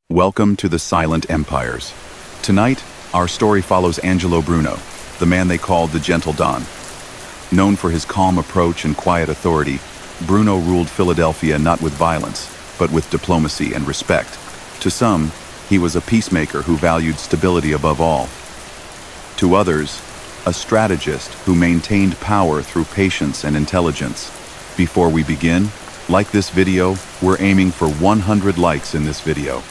Welcome to the Silent Empires. Tonight, our story follows Angelo Bruno, the man they called the Gentle Don. Known for his calm approach and quiet authority, Bruno ruled Philadelphia not with violence, but with diplomacy and respect. To some, he was a peacemaker who valued stability above all. To others, a strategist who maintained power through patience and intelligence. Before we begin, like this video, we're aiming for 100 likes in this video.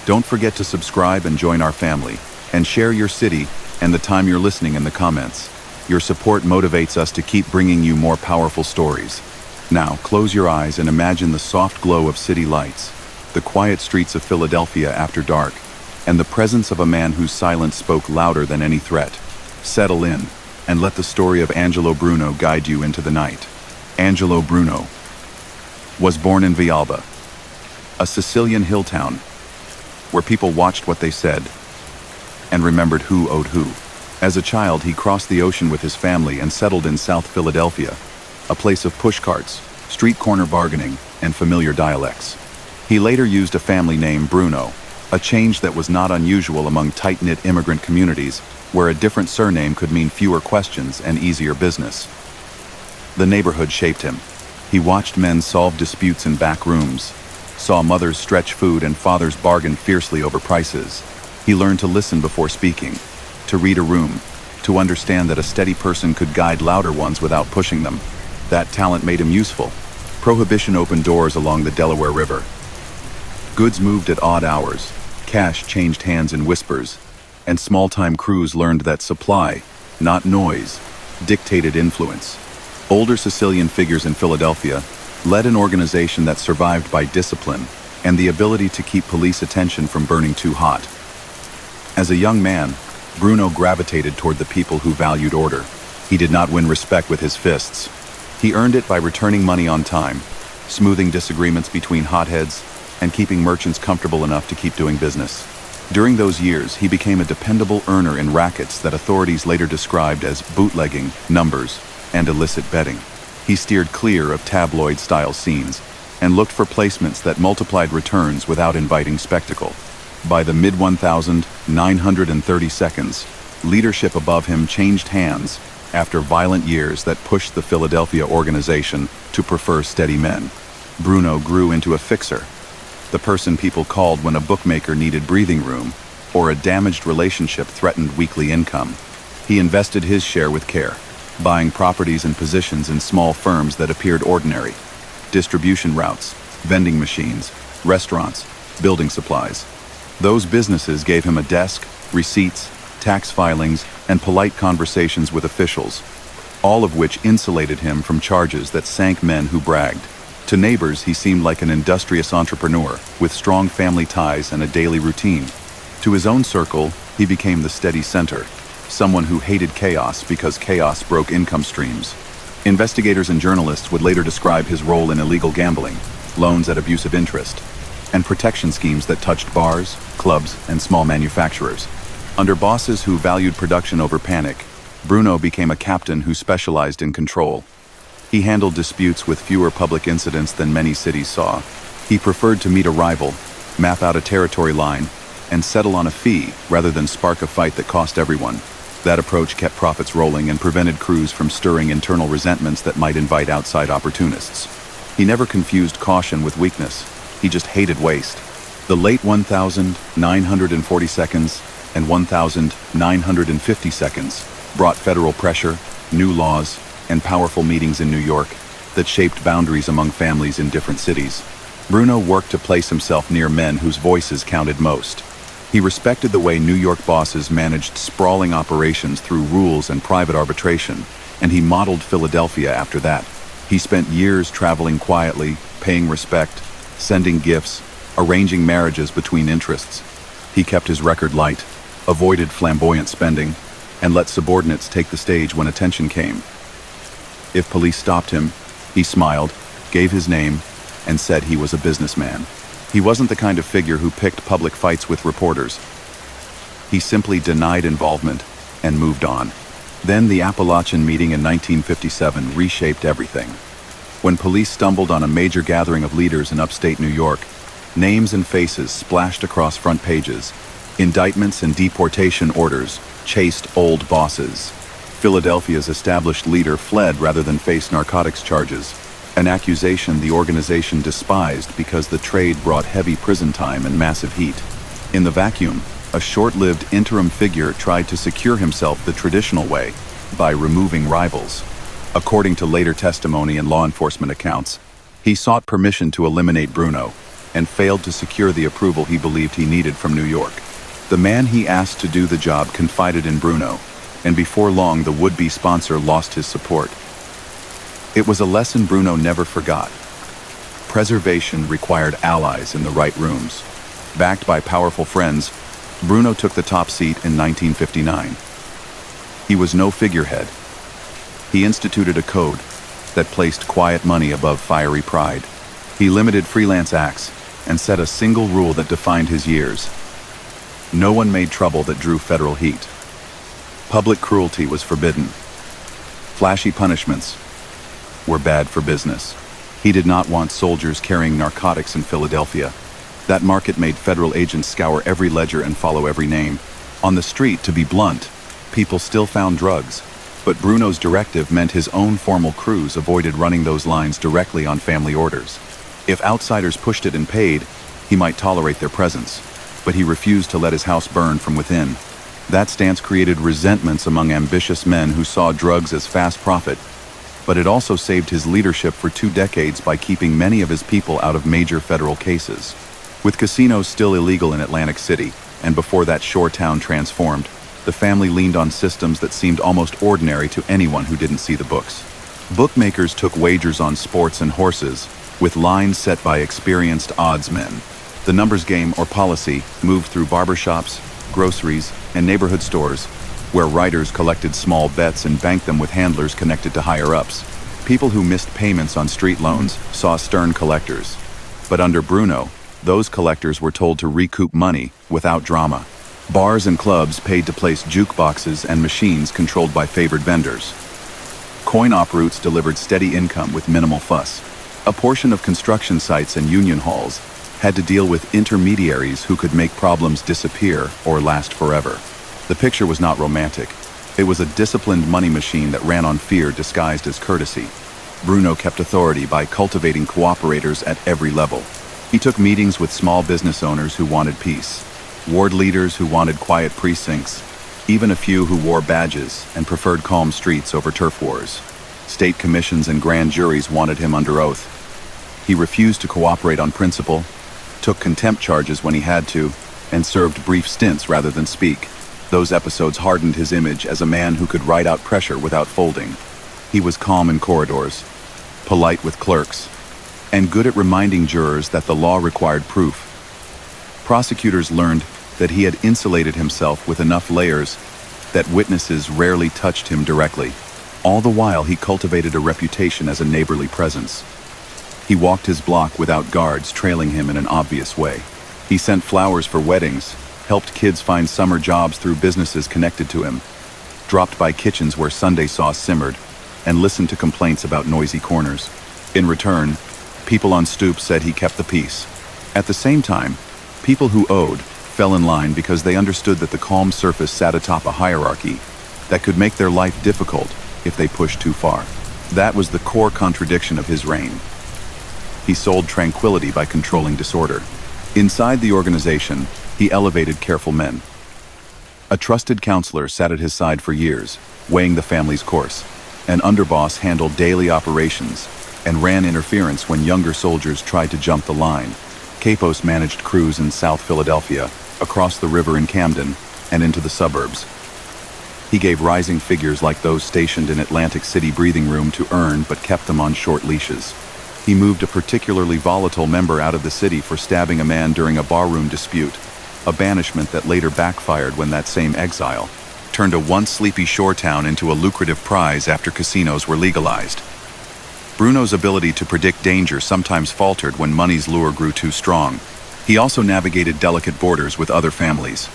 Don't forget to subscribe and join our family, and share your city and the time you're listening in the comments. Your support motivates us to keep bringing you more powerful stories. Now, close your eyes and imagine the soft glow of city lights, the quiet streets of Philadelphia after dark, and the presence of a man whose silence spoke louder than any threat. Settle in, and let the story of Angelo Bruno guide you into the night. Angelo Bruno was born in Villalba, a Sicilian hill town, where people watched what they said and remembered who owed who. As a child, he crossed the ocean with his family and settled in South Philadelphia, a place of pushcarts, street corner bargaining, and familiar dialects. He later used a family name, Bruno, a change that was not unusual among tight-knit immigrant communities, where a different surname could mean fewer questions and easier business. The neighborhood shaped him. He watched men solve disputes in back rooms, saw mothers stretch food and fathers bargain fiercely over prices. He learned to listen before speaking, to read a room, to understand that a steady person could guide louder ones without pushing them. That talent made him useful. Prohibition opened doors along the Delaware River. Goods moved at odd hours, cash changed hands in whispers, and small-time crews learned that supply, not noise, dictated influence. Older Sicilian figures in Philadelphia led an organization that survived by discipline and the ability to keep police attention from burning too hot. As a young man, Bruno gravitated toward the people who valued order. He did not win respect with his fists. He earned it by returning money on time, smoothing disagreements between hotheads, and keeping merchants comfortable enough to keep doing business. During those years, he became a dependable earner in rackets that authorities later described as bootlegging, numbers, and illicit betting. He steered clear of tabloid-style scenes and looked for placements that multiplied returns without inviting spectacle. By the mid-1930 seconds, leadership above him changed hands after violent years that pushed the Philadelphia organization to prefer steady men. Bruno grew into a fixer, the person people called when a bookmaker needed breathing room or a damaged relationship threatened weekly income. He invested his share with care, buying properties and positions in small firms that appeared ordinary: distribution routes, vending machines, restaurants, building supplies. Those businesses gave him a desk, receipts, tax filings, and polite conversations with officials, all of which insulated him from charges that sank men who bragged. To neighbors, he seemed like an industrious entrepreneur with strong family ties and a daily routine. To his own circle, he became the steady center, someone who hated chaos because chaos broke income streams. Investigators and journalists would later describe his role in illegal gambling, loans at abusive interest, and protection schemes that touched bars, clubs, and small manufacturers. Under bosses who valued production over panic, Bruno became a captain who specialized in control. He handled disputes with fewer public incidents than many cities saw. He preferred to meet a rival, map out a territory line, and settle on a fee rather than spark a fight that cost everyone. That approach kept profits rolling and prevented crews from stirring internal resentments that might invite outside opportunists. He never confused caution with weakness. He just hated waste. The late 1940 seconds and 1950 seconds brought federal pressure, new laws, and powerful meetings in New York that shaped boundaries among families in different cities. Bruno worked to place himself near men whose voices counted most. He respected the way New York bosses managed sprawling operations through rules and private arbitration, and he modeled Philadelphia after that. He spent years traveling quietly, paying respect, sending gifts, arranging marriages between interests. He kept his record light, avoided flamboyant spending, and let subordinates take the stage when attention came. If police stopped him, he smiled, gave his name, and said he was a businessman. He wasn't the kind of figure who picked public fights with reporters. He simply denied involvement and moved on. Then the Appalachian meeting in 1957 reshaped everything. When police stumbled on a major gathering of leaders in upstate New York, Names and faces splashed across front pages. Indictments and deportation orders chased old bosses. Philadelphia's established leader fled rather than face narcotics charges, an accusation the organization despised because the trade brought heavy prison time and massive heat. In the vacuum, a short-lived interim figure tried to secure himself the traditional way, by removing rivals. According to later testimony and law enforcement accounts, he sought permission to eliminate Bruno and failed to secure the approval he believed he needed from New York. The man he asked to do the job confided in Bruno, and before long the would-be sponsor lost his support. It was a lesson Bruno never forgot. Preservation required allies in the right rooms. Backed by powerful friends, Bruno took the top seat in 1959. He was no figurehead. He instituted a code that placed quiet money above fiery pride. He limited freelance acts and set a single rule that defined his years. No one made trouble that drew federal heat. Public cruelty was forbidden. Flashy punishments were bad for business. He did not want soldiers carrying narcotics in Philadelphia. That market made federal agents scour every ledger and follow every name. On the street, to be blunt, people still found drugs, but Bruno's directive meant his own formal crews avoided running those lines directly on family orders. If outsiders pushed it and paid, he might tolerate their presence, but he refused to let his house burn from within. That stance created resentments among ambitious men who saw drugs as fast profit, but it also saved his leadership for 2 decades by keeping many of his people out of major federal cases. With casinos still illegal in Atlantic City, and before that shore town transformed, the family leaned on systems that seemed almost ordinary to anyone who didn't see the books. Bookmakers took wagers on sports and horses, with lines set by experienced oddsmen. The numbers game or policy moved through barbershops, groceries, and neighborhood stores, where writers collected small bets and banked them with handlers connected to higher-ups. People who missed payments on street loans saw stern collectors. But under Bruno, those collectors were told to recoup money without drama. Bars and clubs paid to place jukeboxes and machines controlled by favored vendors. Coin-op routes delivered steady income with minimal fuss. A portion of construction sites and union halls had to deal with intermediaries who could make problems disappear or last forever. The picture was not romantic. It was a disciplined money machine that ran on fear disguised as courtesy. Bruno kept authority by cultivating cooperators at every level. He took meetings with small business owners who wanted peace, ward leaders who wanted quiet precincts, even a few who wore badges and preferred calm streets over turf wars. State commissions and grand juries wanted him under oath. He refused to cooperate on principle, took contempt charges when he had to, and served brief stints rather than speak. Those episodes hardened his image as a man who could ride out pressure without folding. He was calm in corridors, polite with clerks, and good at reminding jurors that the law required proof. Prosecutors learned that he had insulated himself with enough layers that witnesses rarely touched him directly. All the while, he cultivated a reputation as a neighborly presence. He walked his block without guards trailing him in an obvious way. He sent flowers for weddings, helped kids find summer jobs through businesses connected to him, dropped by kitchens where Sunday sauce simmered, and listened to complaints about noisy corners. In return, people on stoops said he kept the peace. At the same time, people who owed fell in line because they understood that the calm surface sat atop a hierarchy that could make their life difficult if they pushed too far. That was the core contradiction of his reign. He sold tranquility by controlling disorder. Inside the organization, he elevated careful men. A trusted counselor sat at his side for years, weighing the family's course. An underboss handled daily operations and ran interference when younger soldiers tried to jump the line. Capos managed crews in South Philadelphia, across the river in Camden, and into the suburbs. He gave rising figures like those stationed in Atlantic City breathing room to earn but kept them on short leashes. He moved a particularly volatile member out of the city for stabbing a man during a barroom dispute, a banishment that later backfired when that same exile turned a once sleepy shore town into a lucrative prize after casinos were legalized. Bruno's ability to predict danger sometimes faltered when money's lure grew too strong. He also navigated delicate borders with other families.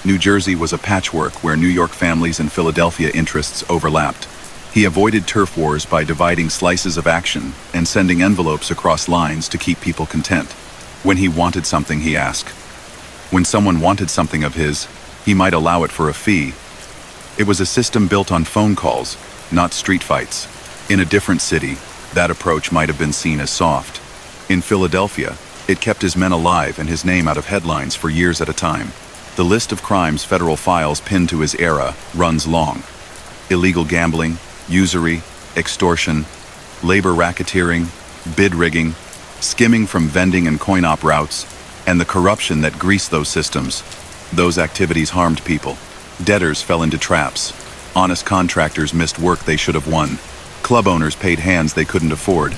New Jersey was a patchwork where New York families and Philadelphia interests overlapped. He avoided turf wars by dividing slices of action and sending envelopes across lines to keep people content. When he wanted something, he asked. When someone wanted something of his, he might allow it for a fee. It was a system built on phone calls, not street fights. In a different city, that approach might have been seen as soft. In Philadelphia, it kept his men alive and his name out of headlines for years at a time. The list of crimes federal files pinned to his era runs long. Illegal gambling, usury, extortion, labor racketeering, bid rigging, skimming from vending and coin-op routes, and the corruption that greased those systems. Those activities harmed people. Debtors fell into traps. Honest contractors missed work they should have won. Club owners paid hands they couldn't afford.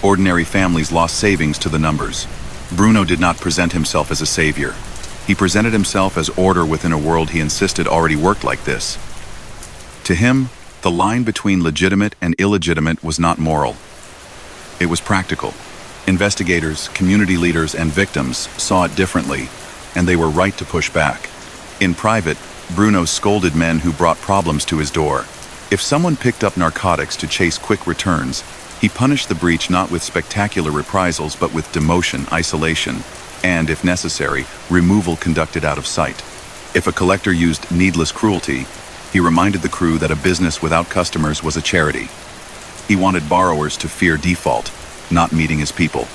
Ordinary families lost savings to the numbers. Bruno did not present himself as a savior. He presented himself as order within a world he insisted already worked like this. To him, the line between legitimate and illegitimate was not moral. It was practical. Investigators, community leaders, and victims saw it differently, and they were right to push back. In private, Bruno scolded men who brought problems to his door. If someone picked up narcotics to chase quick returns, he punished the breach not with spectacular reprisals but with demotion, isolation, and, if necessary, removal conducted out of sight. If a collector used needless cruelty, he reminded the crew that a business without customers was a charity. He wanted borrowers to fear default, not meeting his people.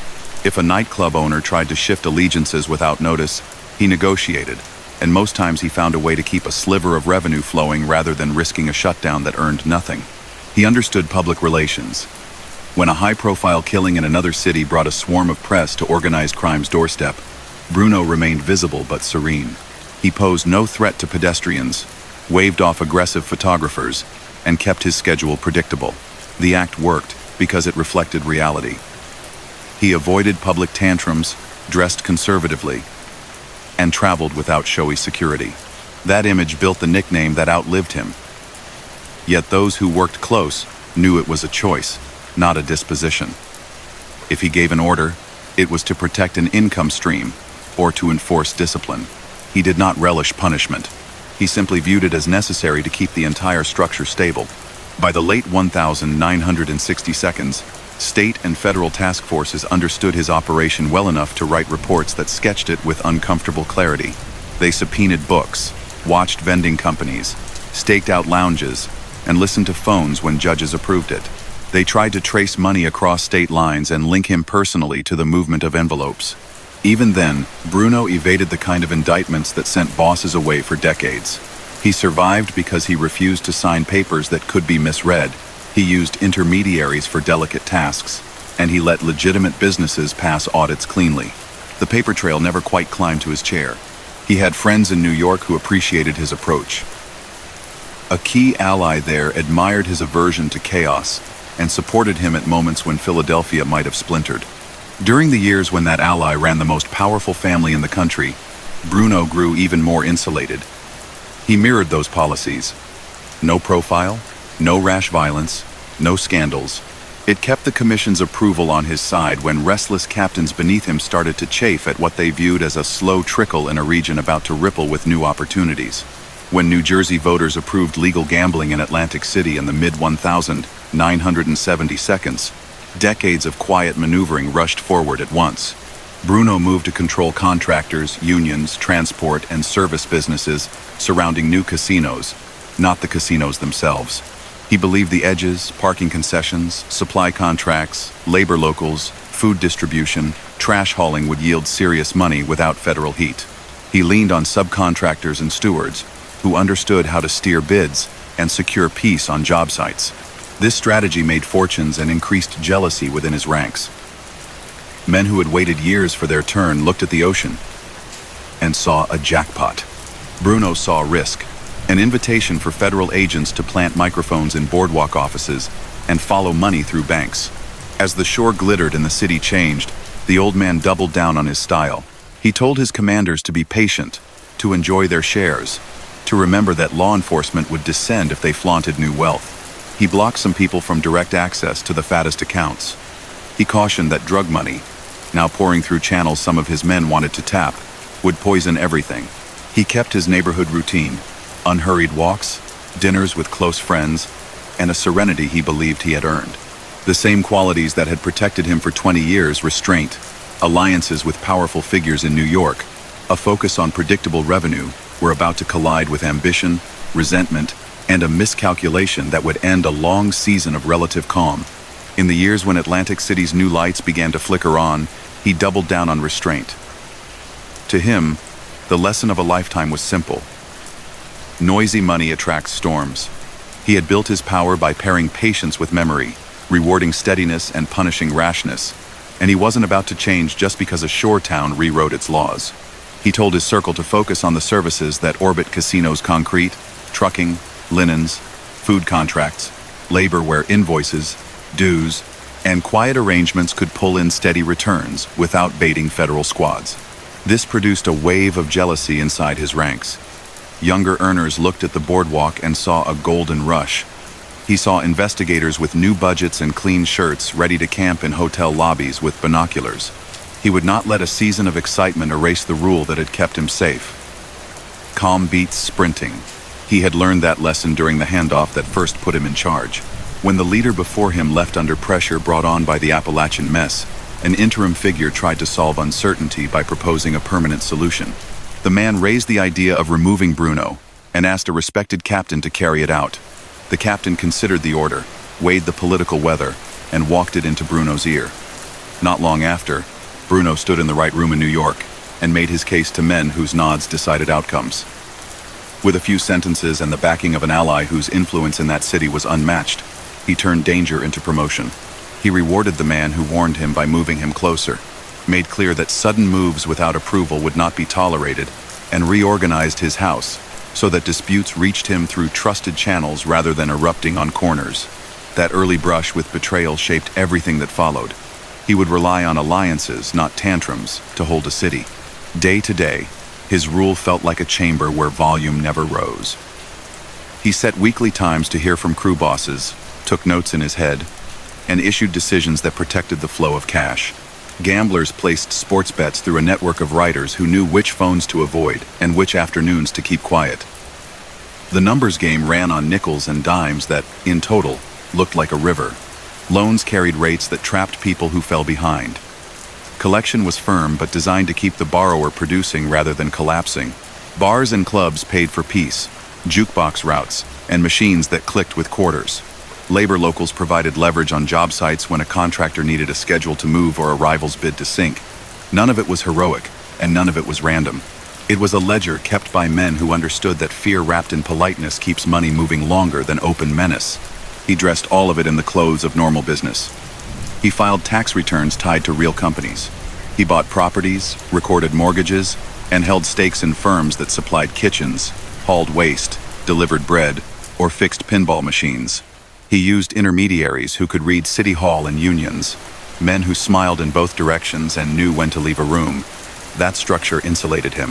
If a nightclub owner tried to shift allegiances without notice, he negotiated, and most times he found a way to keep a sliver of revenue flowing rather than risking a shutdown that earned nothing. He understood public relations. When a high-profile killing in another city brought a swarm of press to organized crime's doorstep, Bruno remained visible but serene. He posed no threat to pedestrians, waved off aggressive photographers, and kept his schedule predictable. The act worked because it reflected reality. He avoided public tantrums, dressed conservatively, and traveled without showy security. That image built the nickname that outlived him. Yet those who worked close knew it was a choice, not a disposition. If he gave an order, it was to protect an income stream or to enforce discipline. He did not relish punishment. He simply viewed it as necessary to keep the entire structure stable. By the late 1962, state and federal task forces understood his operation well enough to write reports that sketched it with uncomfortable clarity. They subpoenaed books, watched vending companies, staked out lounges, and listened to phones when judges approved it. They tried to trace money across state lines and link him personally to the movement of envelopes. Even then, Bruno evaded the kind of indictments that sent bosses away for decades. He survived because he refused to sign papers that could be misread. He used intermediaries for delicate tasks, and he let legitimate businesses pass audits cleanly. The paper trail never quite climbed to his chair. He had friends in New York who appreciated his approach. A key ally there admired his aversion to chaos and supported him at moments when Philadelphia might have splintered. During the years when that ally ran the most powerful family in the country, Bruno grew even more insulated. He mirrored those policies. No profile, no rash violence, no scandals. It kept the commission's approval on his side when restless captains beneath him started to chafe at what they viewed as a slow trickle in a region about to ripple with new opportunities. When New Jersey voters approved legal gambling in Atlantic City in the mid-1970s, decades of quiet maneuvering rushed forward at once. Bruno moved to control contractors, unions, transport, and service businesses surrounding new casinos, not the casinos themselves. He believed the edges, parking concessions, supply contracts, labor locals, food distribution, trash hauling would yield serious money without federal heat. He leaned on subcontractors and stewards, who understood how to steer bids and secure peace on job sites. This strategy made fortunes and increased jealousy within his ranks. Men who had waited years for their turn looked at the ocean and saw a jackpot. Bruno saw risk, an invitation for federal agents to plant microphones in boardwalk offices and follow money through banks. As the shore glittered and the city changed, the old man doubled down on his style. He told his commanders to be patient, to enjoy their shares, to remember that law enforcement would descend if they flaunted new wealth. He blocked some people from direct access to the fattest accounts. He cautioned that drug money, now pouring through channels some of his men wanted to tap, would poison everything. He kept his neighborhood routine, unhurried walks, dinners with close friends, and a serenity he believed he had earned. The same qualities that had protected him for 20 years, restraint, Alliances with powerful figures in New York, a focus on predictable revenue, were about to collide with ambition, resentment, and a miscalculation that would end a long season of relative calm. In the years when Atlantic City's new lights began to flicker on, he doubled down on restraint. To him, the lesson of a lifetime was simple. Noisy money attracts storms. He had built his power by pairing patience with memory, rewarding steadiness and punishing rashness, and he wasn't about to change just because a shore town rewrote its laws. He told his circle to focus on the services that orbit casinos: concrete, trucking, linens, food contracts, labor where invoices, dues, and quiet arrangements could pull in steady returns without baiting federal squads. This produced a wave of jealousy inside his ranks. Younger earners looked at the boardwalk and saw a golden rush. He saw investigators with new budgets and clean shirts ready to camp in hotel lobbies with binoculars. He would not let a season of excitement erase the rule that had kept him safe. Calm beats sprinting. He had learned that lesson during the handoff that first put him in charge. When the leader before him left under pressure brought on by the Appalachian mess, an interim figure tried to solve uncertainty by proposing a permanent solution. The man raised the idea of removing Bruno and asked a respected captain to carry it out. The captain considered the order, weighed the political weather, and walked it into Bruno's ear. Not long after, Bruno stood in the right room in New York and made his case to men whose nods decided outcomes. With a few sentences and the backing of an ally whose influence in that city was unmatched, he turned danger into promotion. He rewarded the man who warned him by moving him closer, made clear that sudden moves without approval would not be tolerated, and reorganized his house so that disputes reached him through trusted channels rather than erupting on corners. That early brush with betrayal shaped everything that followed. He would rely on alliances, not tantrums, to hold a city. Day to day, his rule felt like a chamber where volume never rose. He set weekly times to hear from crew bosses, took notes in his head, and issued decisions that protected the flow of cash. Gamblers placed sports bets through a network of writers who knew which phones to avoid and which afternoons to keep quiet. The numbers game ran on nickels and dimes that, in total, looked like a river. Loans carried rates that trapped people who fell behind. Collection was firm but designed to keep the borrower producing rather than collapsing. Bars and clubs paid for peace, jukebox routes, and machines that clicked with quarters. Labor locals provided leverage on job sites when a contractor needed a schedule to move or a rival's bid to sink. None of it was heroic, and none of it was random. It was a ledger kept by men who understood that fear wrapped in politeness keeps money moving longer than open menace. He dressed all of it in the clothes of normal business. He filed tax returns tied to real companies. He bought properties, recorded mortgages, and held stakes in firms that supplied kitchens, hauled waste, delivered bread, or fixed pinball machines. He used intermediaries who could read City Hall and unions, men who smiled in both directions and knew when to leave a room. That structure insulated him.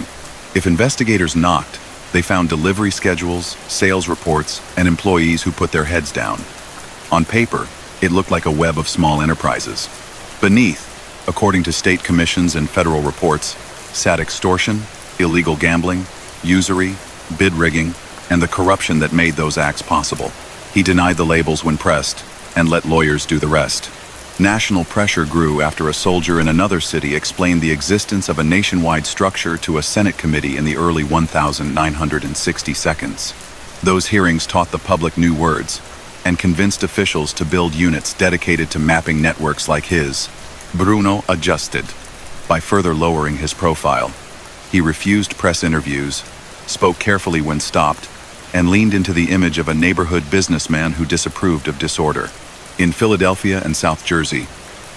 If investigators knocked, they found delivery schedules, sales reports, and employees who put their heads down. On paper, it looked like a web of small enterprises. Beneath, according to state commissions and federal reports, sat extortion, illegal gambling, usury, bid rigging, and the corruption that made those acts possible. He denied the labels when pressed, and let lawyers do the rest. National pressure grew after a soldier in another city explained the existence of a nationwide structure to a Senate committee in the early 1960 seconds. Those hearings taught the public new words, and convinced officials to build units dedicated to mapping networks like his. Bruno adjusted by further lowering his profile. He refused press interviews, spoke carefully when stopped, and leaned into the image of a neighborhood businessman who disapproved of disorder. In Philadelphia and South Jersey,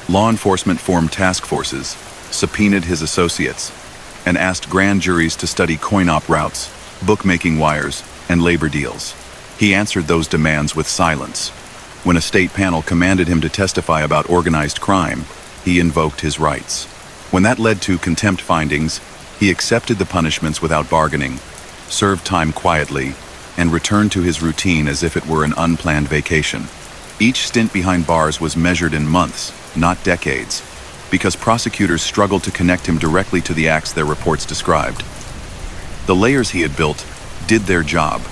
law enforcement formed task forces, subpoenaed his associates, and asked grand juries to study coin-op routes, bookmaking wires, and labor deals. He answered those demands with silence. When a state panel commanded him to testify about organized crime, he invoked his rights. When that led to contempt findings, he accepted the punishments without bargaining, served time quietly, and returned to his routine as if it were an unplanned vacation. Each stint behind bars was measured in months, not decades, because prosecutors struggled to connect him directly to the acts their reports described. The layers he had built did their job.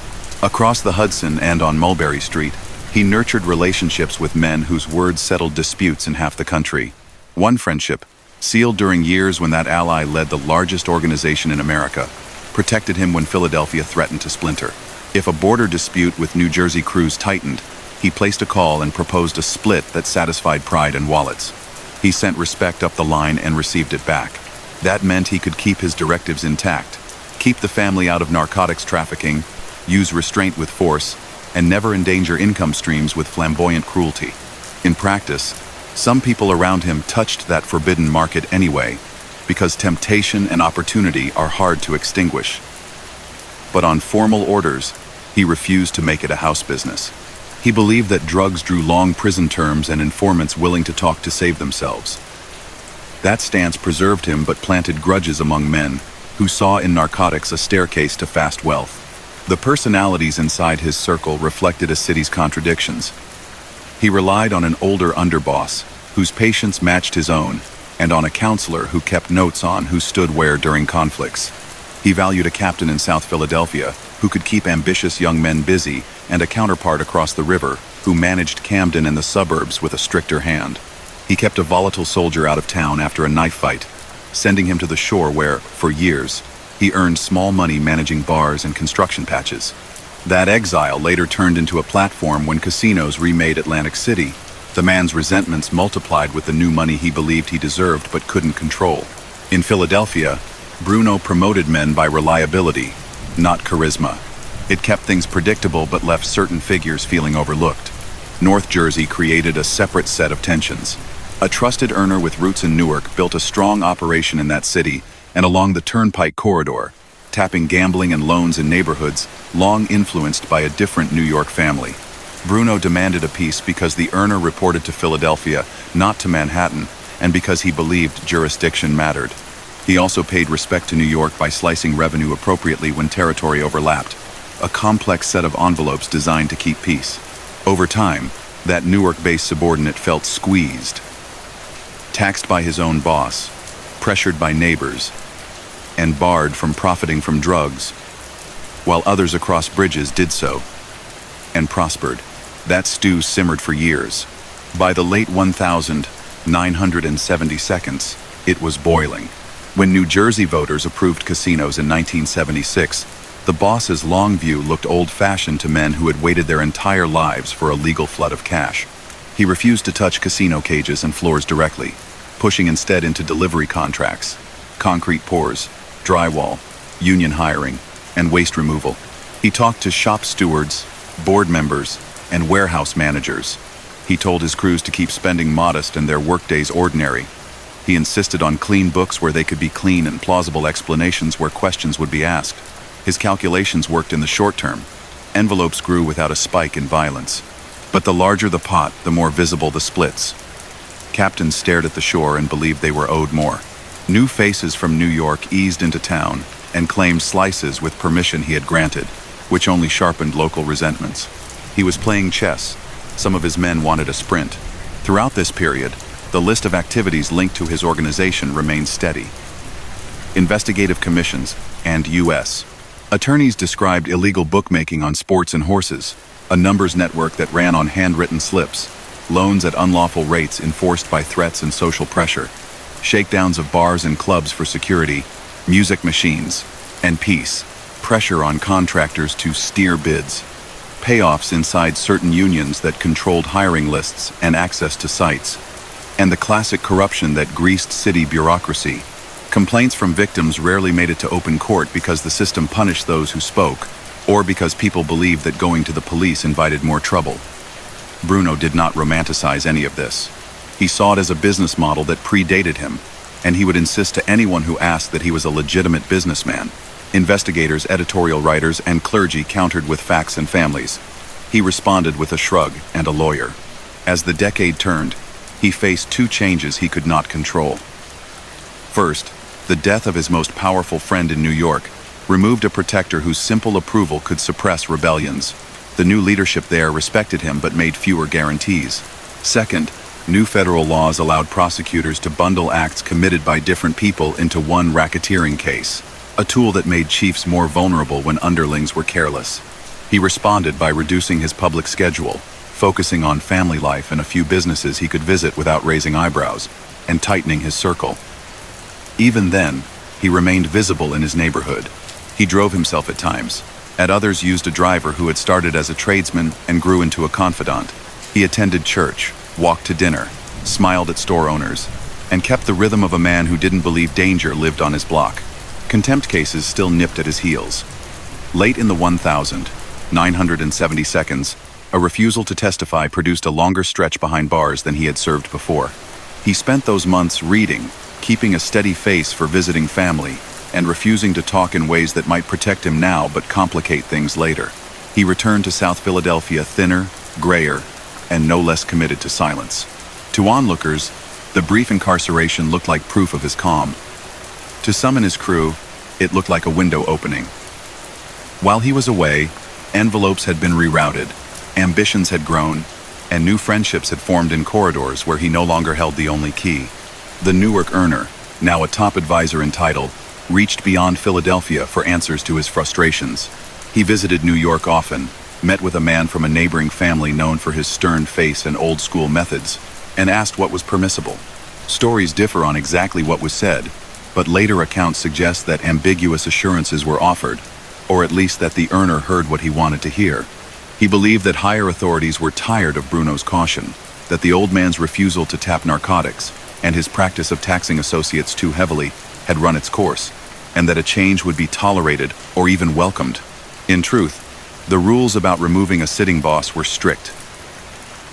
Across the Hudson and on Mulberry Street, he nurtured relationships with men whose words settled disputes in half the country. One friendship, Sealed during years when that ally led the largest organization in America, protected him when Philadelphia threatened to splinter. If a border dispute with New Jersey crews tightened, he placed a call and proposed a split that satisfied pride and wallets. He sent respect up the line and received it back. That meant he could keep his directives intact, keep the family out of narcotics trafficking, use restraint with force, and never endanger income streams with flamboyant cruelty. In practice, some people around him touched that forbidden market anyway, because temptation and opportunity are hard to extinguish. But on formal orders, he refused to make it a house business. He believed that drugs drew long prison terms and informants willing to talk to save themselves. That stance preserved him but planted grudges among men who saw in narcotics a staircase to fast wealth. The personalities inside his circle reflected a city's contradictions. He relied on an older underboss whose patience matched his own, and on a counselor who kept notes on who stood where during conflicts. He valued a captain in South Philadelphia who could keep ambitious young men busy, and a counterpart across the river who managed Camden and the suburbs with a stricter hand. He kept a volatile soldier out of town after a knife fight, sending him to the shore where, for years, he earned small money managing bars and construction patches. That exile later turned into a platform when casinos remade Atlantic City. The man's resentments multiplied with the new money he believed he deserved but couldn't control. In Philadelphia, Bruno promoted men by reliability, not charisma. It kept things predictable but left certain figures feeling overlooked. North Jersey created a separate set of tensions. A trusted earner with roots in Newark built a strong operation in that city and along the Turnpike corridor, tapping gambling and loans in neighborhoods long influenced by a different New York family. Bruno demanded a piece because the earner reported to Philadelphia, not to Manhattan, and because he believed jurisdiction mattered. He also paid respect to New York by slicing revenue appropriately when territory overlapped, a complex set of envelopes designed to keep peace. Over time, that Newark-based subordinate felt squeezed, taxed by his own boss, pressured by neighbors, and barred from profiting from drugs, while others across bridges did so, and prospered. That stew simmered for years. By the late 1972, it was boiling. When New Jersey voters approved casinos in 1976, the boss's long view looked old-fashioned to men who had waited their entire lives for a legal flood of cash. He refused to touch casino cages and floors directly, pushing instead into delivery contracts, concrete pours, drywall, union hiring, and waste removal. He talked to shop stewards, board members, and warehouse managers. He told his crews to keep spending modest and their workdays ordinary. He insisted on clean books where they could be clean and plausible explanations where questions would be asked. His calculations worked in the short term. Envelopes grew without a spike in violence. But the larger the pot, the more visible the splits. Captains stared at the shore and believed they were owed more. New faces from New York eased into town and claimed slices with permission he had granted, which only sharpened local resentments. He was playing chess. Some of his men wanted a sprint. Throughout this period, the list of activities linked to his organization remained steady. Investigative commissions and U.S. attorneys described illegal bookmaking on sports and horses, a numbers network that ran on handwritten slips, loans at unlawful rates enforced by threats and social pressure, shakedowns of bars and clubs for security, music machines, and peace, pressure on contractors to steer bids, payoffs inside certain unions that controlled hiring lists and access to sites, and the classic corruption that greased city bureaucracy. Complaints from victims rarely made it to open court because the system punished those who spoke, or because people believed that going to the police invited more trouble. Bruno did not romanticize any of this. He saw it as a business model that predated him, and he would insist to anyone who asked that he was a legitimate businessman. Investigators, editorial writers, and clergy countered with facts and families. He responded with a shrug and a lawyer. As the decade turned, he faced two changes he could not control. First, the death of his most powerful friend in New York removed a protector whose simple approval could suppress rebellions. The new leadership there respected him but made fewer guarantees. Second, new federal laws allowed prosecutors to bundle acts committed by different people into one racketeering case, a tool that made chiefs more vulnerable when underlings were careless. He responded by reducing his public schedule, focusing on family life and a few businesses he could visit without raising eyebrows. and tightening his circle. Even then, he remained visible in his neighborhood. He drove himself at times. At others used a driver who had started as a tradesman and grew into a confidant. He attended church, walked to dinner, smiled at store owners, and kept the rhythm of a man who didn't believe danger lived on his block. Contempt cases still nipped at his heels. Late in the 1,970 seconds, a refusal to testify produced a longer stretch behind bars than he had served before. He spent those months reading, keeping a steady face for visiting family, and refusing to talk in ways that might protect him now but complicate things later. He returned to South Philadelphia thinner, grayer, and no less committed to silence. To onlookers, the brief incarceration looked like proof of his calm. To some in his crew, it looked like a window opening. While he was away, envelopes had been rerouted, ambitions had grown, and new friendships had formed in corridors where he no longer held the only key. The Newark earner, now a top advisor in title, reached beyond Philadelphia for answers to his frustrations. He visited New York often, met with a man from a neighboring family known for his stern face and old-school methods, and asked what was permissible. Stories differ on exactly what was said, but later accounts suggest that ambiguous assurances were offered, or at least that the earner heard what he wanted to hear. He believed that higher authorities were tired of Bruno's caution, that the old man's refusal to tap narcotics, and his practice of taxing associates too heavily, had run its course, and that a change would be tolerated or even welcomed. In truth, the rules about removing a sitting boss were strict.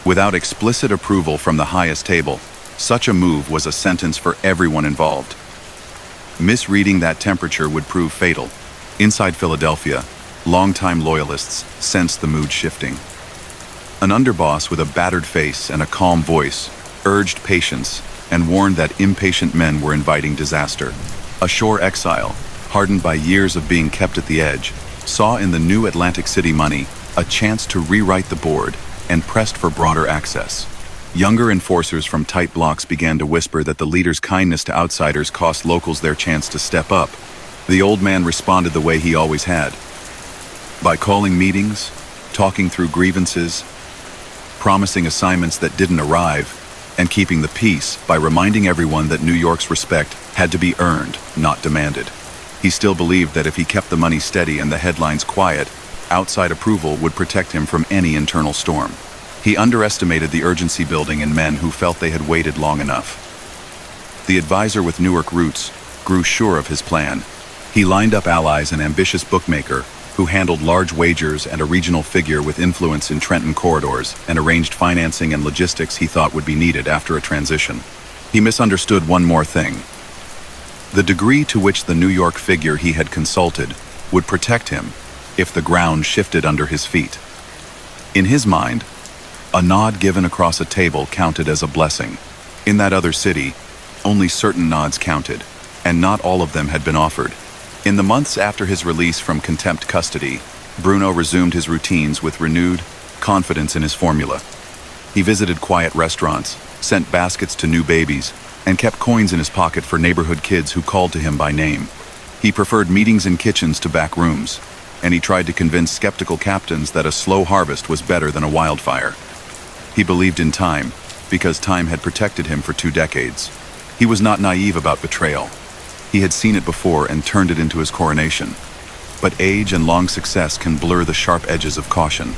Without explicit approval from the highest table, such a move was a sentence for everyone involved. Misreading that temperature would prove fatal. Inside Philadelphia, longtime loyalists sensed the mood shifting. An underboss with a battered face and a calm voice urged patience and warned that impatient men were inviting disaster. A shore exile, hardened by years of being kept at the edge, saw in the new Atlantic City money a chance to rewrite the board and pressed for broader access. Younger enforcers from tight blocks began to whisper that the leader's kindness to outsiders cost locals their chance to step up. The old man responded the way he always had, by calling meetings, talking through grievances, promising assignments that didn't arrive, and keeping the peace by reminding everyone that New York's respect had to be earned, not demanded. He still believed that if he kept the money steady and the headlines quiet, outside approval would protect him from any internal storm. He underestimated the urgency building in men who felt they had waited long enough. The advisor with Newark roots grew sure of his plan. He lined up allies, an ambitious bookmaker who handled large wagers and a regional figure with influence in Trenton corridors, and arranged financing and logistics he thought would be needed after a transition. He misunderstood one more thing. The degree to which the New York figure he had consulted would protect him if the ground shifted under his feet. In his mind, a nod given across a table counted as a blessing. In that other city, only certain nods counted, and not all of them had been offered. In the months after his release from contempt custody, Bruno resumed his routines with renewed confidence in his formula. He visited quiet restaurants, sent baskets to new babies, and kept coins in his pocket for neighborhood kids who called to him by name. He preferred meetings in kitchens to back rooms, and he tried to convince skeptical captains that a slow harvest was better than a wildfire. He believed in time, because time had protected him for 2 decades. He was not naive about betrayal. He had seen it before and turned it into his coronation. But age and long success can blur the sharp edges of caution.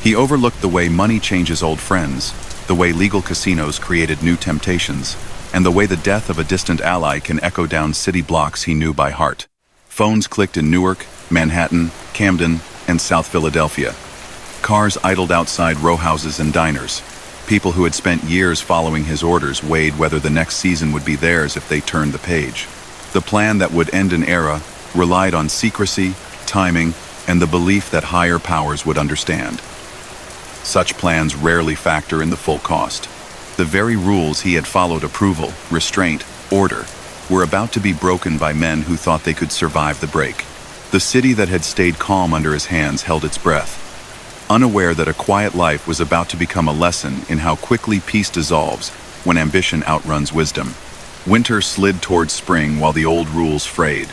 He overlooked the way money changes old friends, the way legal casinos created new temptations, and the way the death of a distant ally can echo down city blocks he knew by heart. Phones clicked in Newark, Manhattan, Camden, and South Philadelphia. Cars idled outside row houses and diners. People who had spent years following his orders weighed whether the next season would be theirs if they turned the page. The plan that would end an era relied on secrecy, timing, and the belief that higher powers would understand. Such plans rarely factor in the full cost. The very rules he had followed, approval, restraint, order, were about to be broken by men who thought they could survive the break. The city that had stayed calm under his hands held its breath, unaware that a quiet life was about to become a lesson in how quickly peace dissolves when ambition outruns wisdom. Winter slid towards spring while the old rules frayed.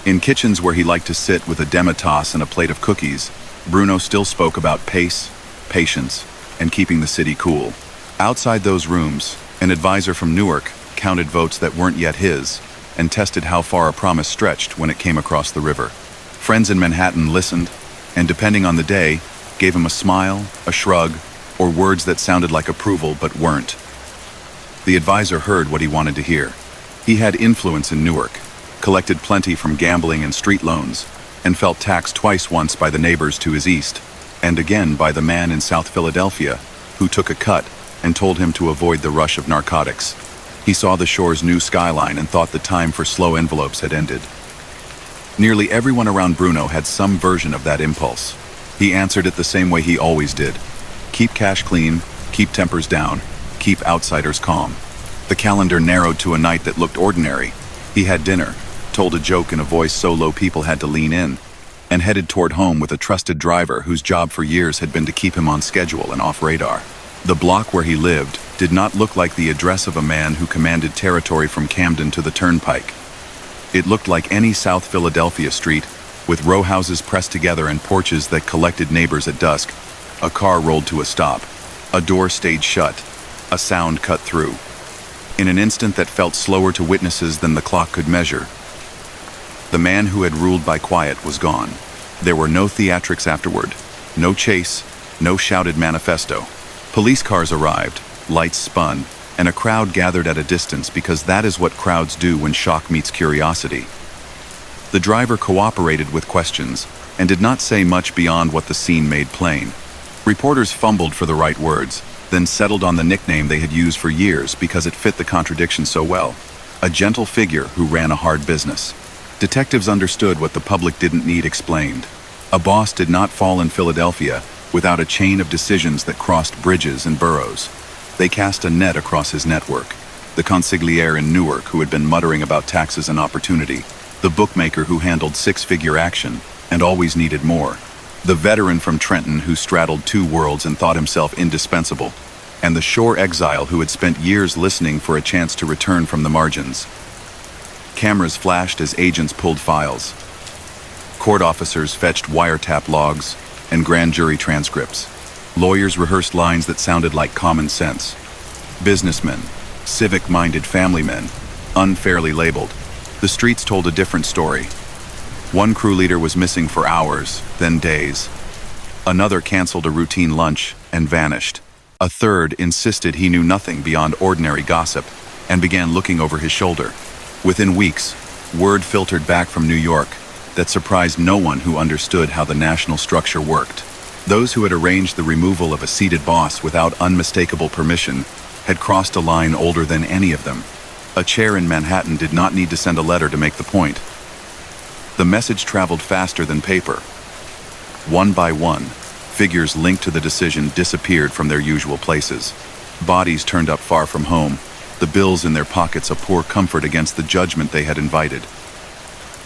In kitchens where he liked to sit with a demitasse and a plate of cookies, Bruno still spoke about pace, patience, and keeping the city cool. Outside those rooms, an advisor from Newark counted votes that weren't yet his, and tested how far a promise stretched when it came across the river. Friends in Manhattan listened, and depending on the day, gave him a smile, a shrug, or words that sounded like approval but weren't. The advisor heard what he wanted to hear. He had influence in Newark, collected plenty from gambling and street loans, and felt taxed twice, once by the neighbors to his east, and again by the man in South Philadelphia, who took a cut and told him to avoid the rush of narcotics. He saw the shore's new skyline and thought the time for slow envelopes had ended. Nearly everyone around Bruno had some version of that impulse. He answered it the same way he always did. Keep cash clean, keep tempers down, keep outsiders calm. The calendar narrowed to a night that looked ordinary. He had dinner, told a joke in a voice so low people had to lean in, and headed toward home with a trusted driver whose job for years had been to keep him on schedule and off radar. The block where he lived did not look like the address of a man who commanded territory from Camden to the Turnpike. It looked like any South Philadelphia street, with row houses pressed together and porches that collected neighbors at dusk. A car rolled to a stop. A door stayed shut. A sound cut through. In an instant that felt slower to witnesses than the clock could measure, the man who had ruled by quiet was gone. There were no theatrics afterward, no chase, no shouted manifesto. Police cars arrived, lights spun, and a crowd gathered at a distance, because that is what crowds do when shock meets curiosity. The driver cooperated with questions and did not say much beyond what the scene made plain. Reporters fumbled for the right words, then settled on the nickname they had used for years because it fit the contradiction so well. A gentle figure who ran a hard business. Detectives understood what the public didn't need explained. A boss did not fall in Philadelphia without a chain of decisions that crossed bridges and boroughs. They cast a net across his network. The consigliere in Newark who had been muttering about taxes and opportunity. The bookmaker who handled six-figure action and always needed more. The veteran from Trenton who straddled two worlds and thought himself indispensable. And the shore exile who had spent years listening for a chance to return from the margins. Cameras flashed as agents pulled files. Court officers fetched wiretap logs and grand jury transcripts. Lawyers rehearsed lines that sounded like common sense. Businessmen, civic-minded family men, unfairly labeled. The streets told a different story. One crew leader was missing for hours, then days. Another canceled a routine lunch and vanished. A third insisted he knew nothing beyond ordinary gossip and began looking over his shoulder. Within weeks, word filtered back from New York that surprised no one who understood how the national structure worked. Those who had arranged the removal of a seated boss without unmistakable permission had crossed a line older than any of them. A chair in Manhattan did not need to send a letter to make the point. The message traveled faster than paper. One by one, figures linked to the decision disappeared from their usual places. Bodies turned up far from home, the bills in their pockets a poor comfort against the judgment they had invited.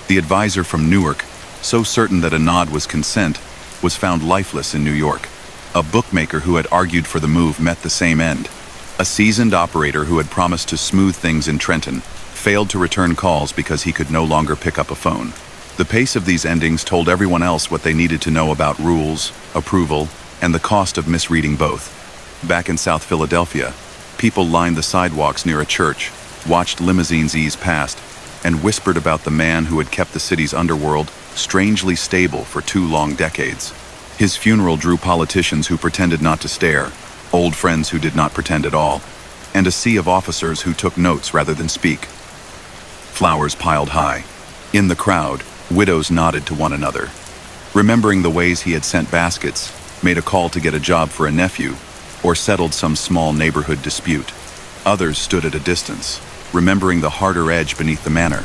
The advisor from Newark, so certain that a nod was consent, was found lifeless in New York. A bookmaker who had argued for the move met the same end. A seasoned operator who had promised to smooth things in Trenton failed to return calls because he could no longer pick up a phone. The pace of these endings told everyone else what they needed to know about rules, approval, and the cost of misreading both. Back in South Philadelphia, people lined the sidewalks near a church, watched limousines ease past, and whispered about the man who had kept the city's underworld strangely stable for 2 long decades. His funeral drew politicians who pretended not to stare, old friends who did not pretend at all, and a sea of officers who took notes rather than speak. Flowers piled high. In the crowd, widows nodded to one another, remembering the ways he had sent baskets, made a call to get a job for a nephew, or settled some small neighborhood dispute. Others stood at a distance, remembering the harder edge beneath the manor.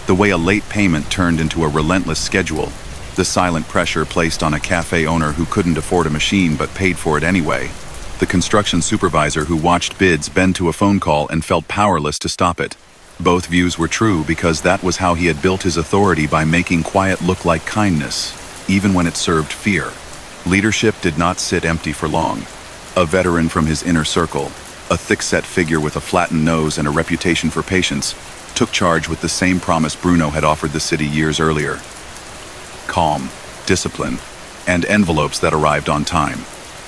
The way a late payment turned into a relentless schedule, the silent pressure placed on a cafe owner who couldn't afford a machine but paid for it anyway, the construction supervisor who watched bids bend to a phone call and felt powerless to stop it. Both views were true because that was how he had built his authority, by making quiet look like kindness, even when it served fear. Leadership did not sit empty for long. A veteran from his inner circle, a thick-set figure with a flattened nose and a reputation for patience, took charge with the same promise Bruno had offered the city years earlier. Calm, discipline, and envelopes that arrived on time.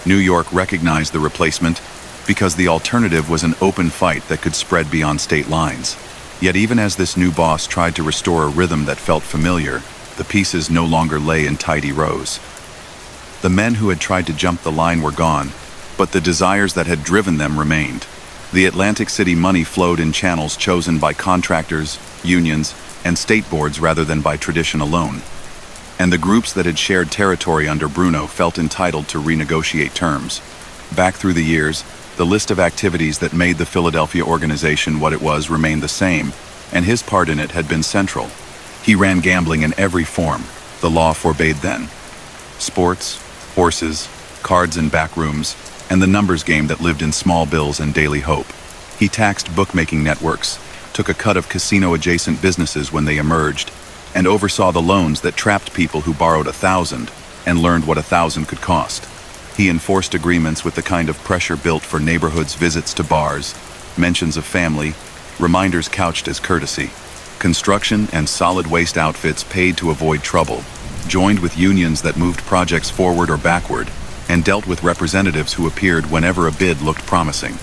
New York recognized the replacement, because the alternative was an open fight that could spread beyond state lines. Yet even as this new boss tried to restore a rhythm that felt familiar, the pieces no longer lay in tidy rows. The men who had tried to jump the line were gone, but the desires that had driven them remained. The Atlantic City money flowed in channels chosen by contractors, unions, and state boards rather than by tradition alone. And the groups that had shared territory under Bruno felt entitled to renegotiate terms. Back through the years, the list of activities that made the Philadelphia organization what it was remained the same, and his part in it had been central. He ran gambling in every form. The law forbade then. Sports, horses, cards in back rooms, and the numbers game that lived in small bills and daily hope. He taxed bookmaking networks, took a cut of casino-adjacent businesses when they emerged, and oversaw the loans that trapped people who borrowed 1,000 and learned what 1,000 could cost. He enforced agreements with the kind of pressure built for neighborhoods, visits to bars, mentions of family, reminders couched as courtesy. Construction and solid waste outfits paid to avoid trouble, joined with unions that moved projects forward or backward, and dealt with representatives who appeared whenever a bid looked promising.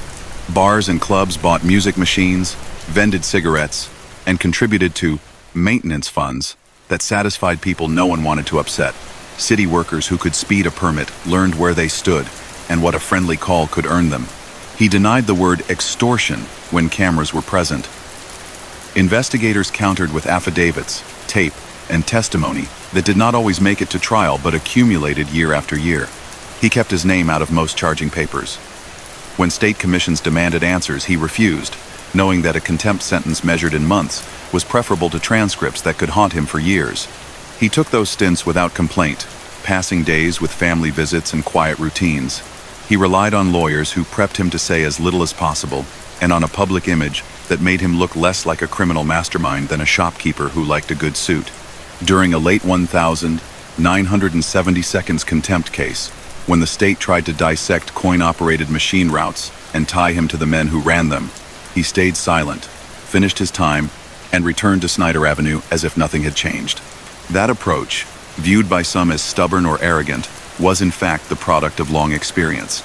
Bars and clubs bought music machines, vended cigarettes, and contributed to maintenance funds that satisfied people no one wanted to upset. City workers who could speed a permit learned where they stood and what a friendly call could earn them. He denied the word extortion when cameras were present. Investigators countered with affidavits, tape, and testimony that did not always make it to trial but accumulated year after year. He kept his name out of most charging papers. When state commissions demanded answers, he refused, knowing that a contempt sentence measured in months was preferable to transcripts that could haunt him for years. He took those stints without complaint, passing days with family visits and quiet routines. He relied on lawyers who prepped him to say as little as possible, and on a public image that made him look less like a criminal mastermind than a shopkeeper who liked a good suit. During a late 1,970 contempt case, when the state tried to dissect coin-operated machine routes and tie him to the men who ran them, he stayed silent, finished his time, and returned to Snyder Avenue as if nothing had changed. That approach, viewed by some as stubborn or arrogant, was in fact the product of long experience.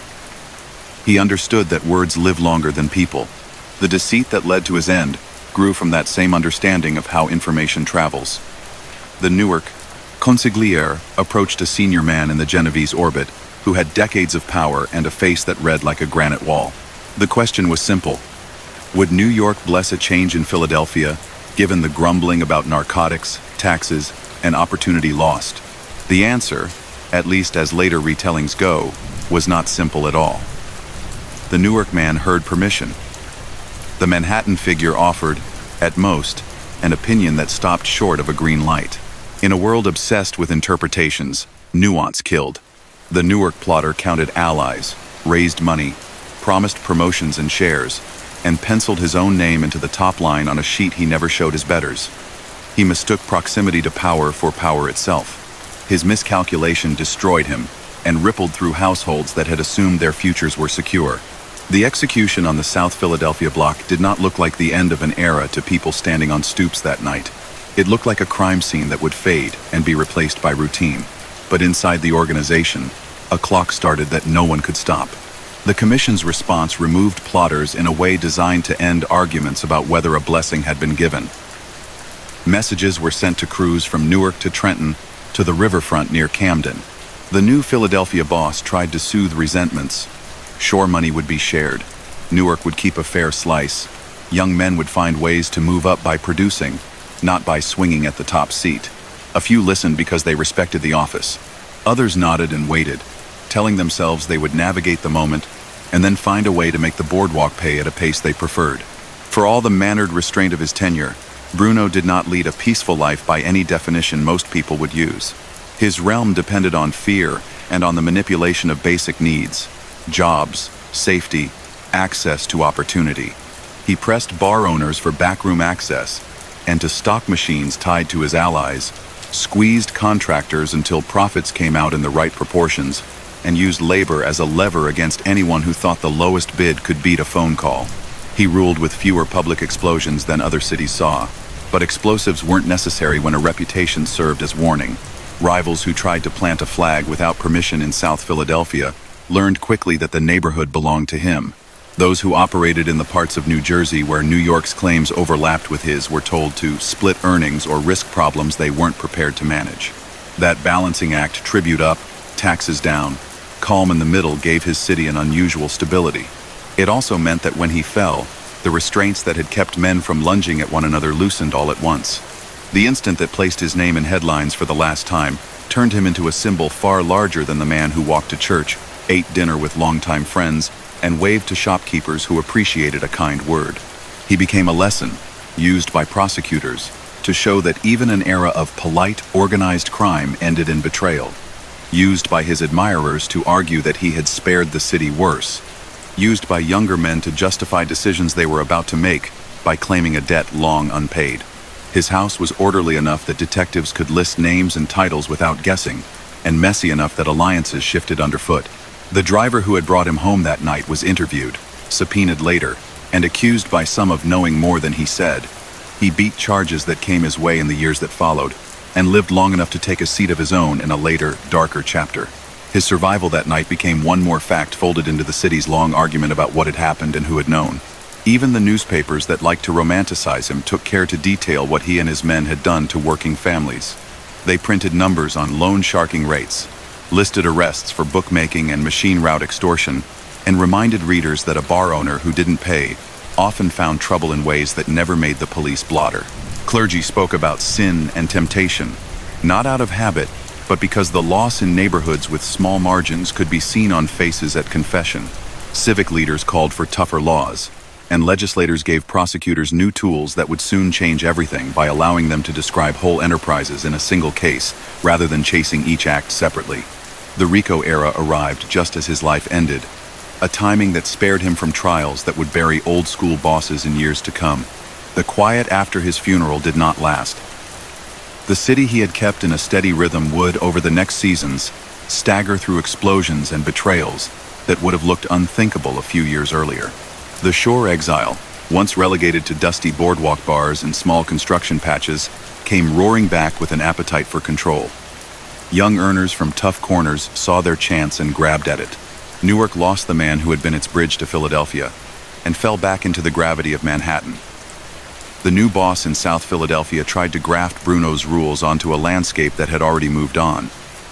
He understood that words live longer than people. The deceit that led to his end grew from that same understanding of how information travels. The Newark consigliere approached a senior man in the Genovese orbit who had decades of power and a face that read like a granite wall. The question was simple. Would New York bless a change in Philadelphia, given the grumbling about narcotics, taxes, and opportunity lost? The answer, at least as later retellings go, was not simple at all. The Newark man heard permission. The Manhattan figure offered, at most, an opinion that stopped short of a green light. In a world obsessed with interpretations, nuance killed. The Newark plotter counted allies, raised money, promised promotions and shares, and penciled his own name into the top line on a sheet he never showed his betters. He mistook proximity to power for power itself. His miscalculation destroyed him and rippled through households that had assumed their futures were secure. The execution on the South Philadelphia block did not look like the end of an era to people standing on stoops that night. It looked like a crime scene that would fade and be replaced by routine. But inside the organization, a clock started that no one could stop. The commission's response removed plotters in a way designed to end arguments about whether a blessing had been given. Messages were sent to crews from Newark to Trenton to the riverfront near Camden. The new Philadelphia boss tried to soothe resentments. Shore money would be shared. Newark would keep a fair slice. Young men would find ways to move up by producing, not by swinging at the top seat. A few listened because they respected the office. Others nodded and waited, telling themselves they would navigate the moment and then find a way to make the boardwalk pay at a pace they preferred. For all the mannered restraint of his tenure, Bruno did not lead a peaceful life by any definition most people would use. His realm depended on fear and on the manipulation of basic needs: jobs, safety, access to opportunity. He pressed bar owners for backroom access, and to stock machines tied to his allies, squeezed contractors until profits came out in the right proportions, and used labor as a lever against anyone who thought the lowest bid could beat a phone call. He ruled with fewer public explosions than other cities saw, but explosives weren't necessary when a reputation served as warning. Rivals who tried to plant a flag without permission in South Philadelphia learned quickly that the neighborhood belonged to him. Those who operated in the parts of New Jersey where New York's claims overlapped with his were told to split earnings or risk problems they weren't prepared to manage. That balancing act, tribute up, taxes down, calm in the middle, gave his city an unusual stability. It also meant that when he fell, the restraints that had kept men from lunging at one another loosened all at once. The instant that placed his name in headlines for the last time turned him into a symbol far larger than the man who walked to church, ate dinner with longtime friends, and waved to shopkeepers who appreciated a kind word. He became a lesson, used by prosecutors, to show that even an era of polite, organized crime ended in betrayal. Used by his admirers to argue that he had spared the city worse. Used by younger men to justify decisions they were about to make by claiming a debt long unpaid. His house was orderly enough that detectives could list names and titles without guessing, and messy enough that alliances shifted underfoot. The driver who had brought him home that night was interviewed, subpoenaed later, and accused by some of knowing more than he said. He beat charges that came his way in the years that followed, and lived long enough to take a seat of his own in a later, darker chapter. His survival that night became one more fact folded into the city's long argument about what had happened and who had known. Even the newspapers that liked to romanticize him took care to detail what he and his men had done to working families. They printed numbers on loan sharking rates, listed arrests for bookmaking and machine route extortion, and reminded readers that a bar owner who didn't pay often found trouble in ways that never made the police blotter. Clergy spoke about sin and temptation, not out of habit, but because the loss in neighborhoods with small margins could be seen on faces at confession. Civic leaders called for tougher laws, and legislators gave prosecutors new tools that would soon change everything by allowing them to describe whole enterprises in a single case rather than chasing each act separately. The RICO era arrived just as his life ended, a timing that spared him from trials that would bury old-school bosses in years to come. The quiet after his funeral did not last. The city he had kept in a steady rhythm would, over the next seasons, stagger through explosions and betrayals that would have looked unthinkable a few years earlier. The shore exile, once relegated to dusty boardwalk bars and small construction patches, came roaring back with an appetite for control. Young earners from tough corners saw their chance and grabbed at it. Newark lost the man who had been its bridge to Philadelphia, and fell back into the gravity of Manhattan. The new boss in South Philadelphia tried to graft Bruno's rules onto a landscape that had already moved on.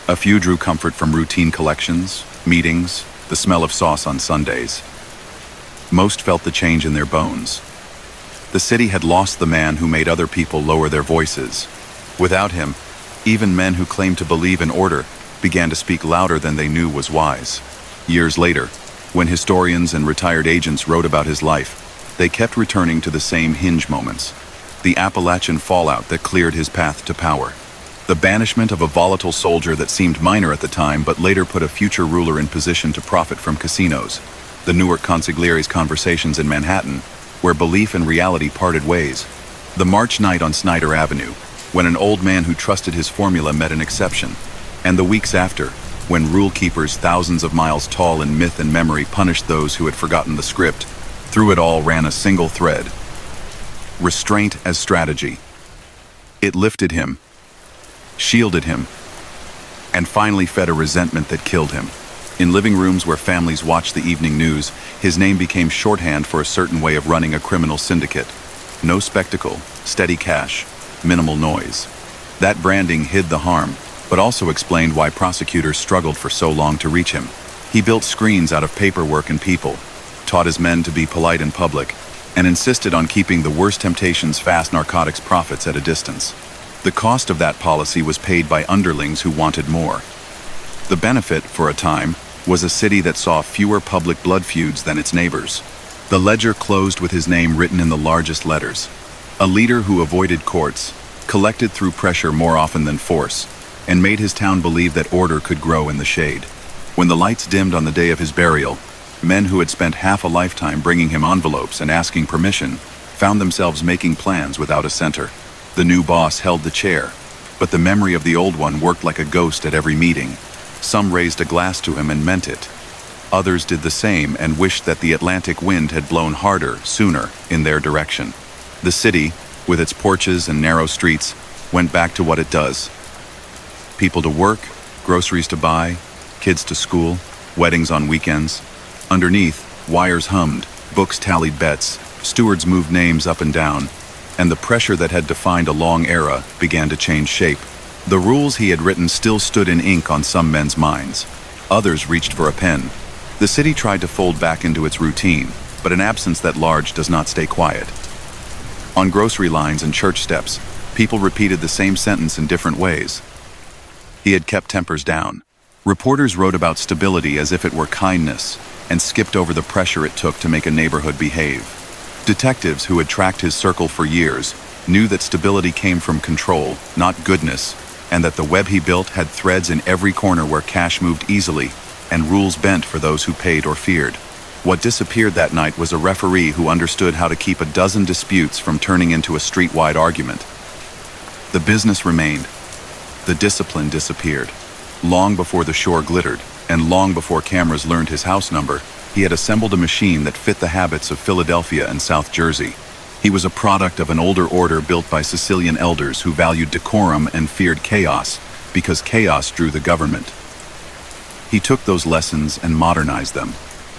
A few drew comfort from routine collections, meetings, the smell of sauce on Sundays. Most felt the change in their bones. The city had lost the man who made other people lower their voices. Without him, even men who claimed to believe in order began to speak louder than they knew was wise. Years later, when historians and retired agents wrote about his life, they kept returning to the same hinge moments. The Appalachian fallout that cleared his path to power. The banishment of a volatile soldier that seemed minor at the time but later put a future ruler in position to profit from casinos. The Newark consigliere's conversations in Manhattan, where belief and reality parted ways. The March night on Snyder Avenue, when an old man who trusted his formula met an exception. And the weeks after, when rule keepers thousands of miles tall in myth and memory punished those who had forgotten the script. Through it all ran a single thread. Restraint as strategy. It lifted him, shielded him, and finally fed a resentment that killed him. In living rooms where families watched the evening news, his name became shorthand for a certain way of running a criminal syndicate. No spectacle, steady cash, minimal noise. That branding hid the harm, but also explained why prosecutors struggled for so long to reach him. He built screens out of paperwork and people, taught his men to be polite in public, and insisted on keeping the worst temptations fast narcotics profits at a distance. The cost of that policy was paid by underlings who wanted more. The benefit, for a time, was a city that saw fewer public blood feuds than its neighbors. The ledger closed with his name written in the largest letters. A leader who avoided courts, collected through pressure more often than force, and made his town believe that order could grow in the shade. When the lights dimmed on the day of his burial, men who had spent half a lifetime bringing him envelopes and asking permission found themselves making plans without a center. The new boss held the chair, but the memory of the old one worked like a ghost at every meeting. Some raised a glass to him and meant it. Others did the same and wished that the Atlantic wind had blown harder, sooner, in their direction. The city, with its porches and narrow streets, went back to what it does. People to work, groceries to buy, kids to school, weddings on weekends. Underneath, wires hummed, Books tallied bets, stewards moved names up and down, and the pressure that had defined a long era began to change shape. The rules he had written still stood in ink on some men's minds. Others reached for a pen. The city tried to fold back into its routine, but an absence that large does not stay quiet. On grocery lines and church steps, people repeated the same sentence in different ways. He had kept tempers down. Reporters wrote about stability as if it were kindness, and skipped over the pressure it took to make a neighborhood behave. Detectives who had tracked his circle for years knew that stability came from control, not goodness, and that the web he built had threads in every corner where cash moved easily, and rules bent for those who paid or feared. What disappeared that night was a referee who understood how to keep a dozen disputes from turning into a street-wide argument. The business remained. The discipline disappeared. Long before the shore glittered, and long before cameras learned his house number, he had assembled a machine that fit the habits of Philadelphia and South Jersey. He was a product of an older order built by Sicilian elders who valued decorum and feared chaos, because chaos drew the government. He took those lessons and modernized them.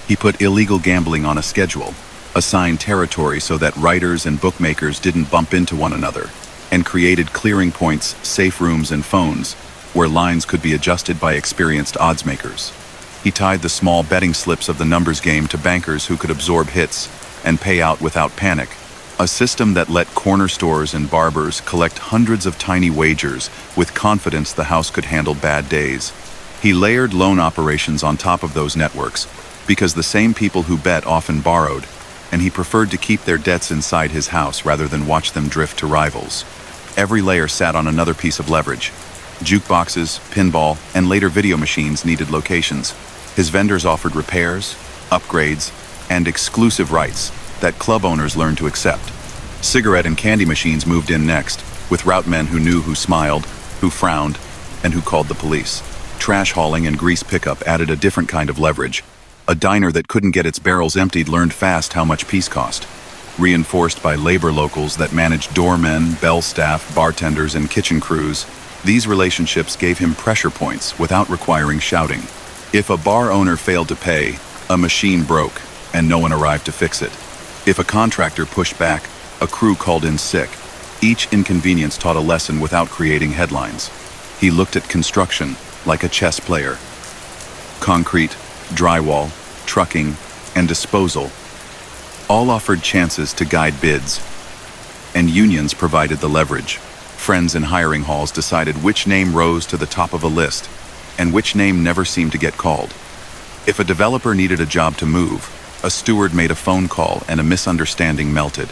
He put illegal gambling on a schedule, assigned territory so that writers and bookmakers didn't bump into one another, and created clearing points, safe rooms, and phones, where lines could be adjusted by experienced odds makers. He tied the small betting slips of the numbers game to bankers who could absorb hits and pay out without panic, a system that let corner stores and barbers collect hundreds of tiny wagers with confidence the house could handle bad days. He layered loan operations on top of those networks because the same people who bet often borrowed, and he preferred to keep their debts inside his house rather than watch them drift to rivals. Every layer sat on another piece of leverage. Jukeboxes, pinball, and later video machines needed locations. His vendors offered repairs, upgrades, and exclusive rights that club owners learned to accept. Cigarette and candy machines moved in next, with route men who knew who smiled, who frowned, and who called the police. Trash hauling and grease pickup added a different kind of leverage. A diner that couldn't get its barrels emptied learned fast how much peace cost. Reinforced by labor locals that managed doormen, bell staff, bartenders, and kitchen crews, these relationships gave him pressure points without requiring shouting. If a bar owner failed to pay, a machine broke, and no one arrived to fix it. If a contractor pushed back, a crew called in sick. Each inconvenience taught a lesson without creating headlines. He looked at construction like a chess player. Concrete, drywall, trucking, and disposal all offered chances to guide bids, and unions provided the leverage. Friends in hiring halls decided which name rose to the top of a list, and which name never seemed to get called. If a developer needed a job to move, a steward made a phone call and a misunderstanding melted.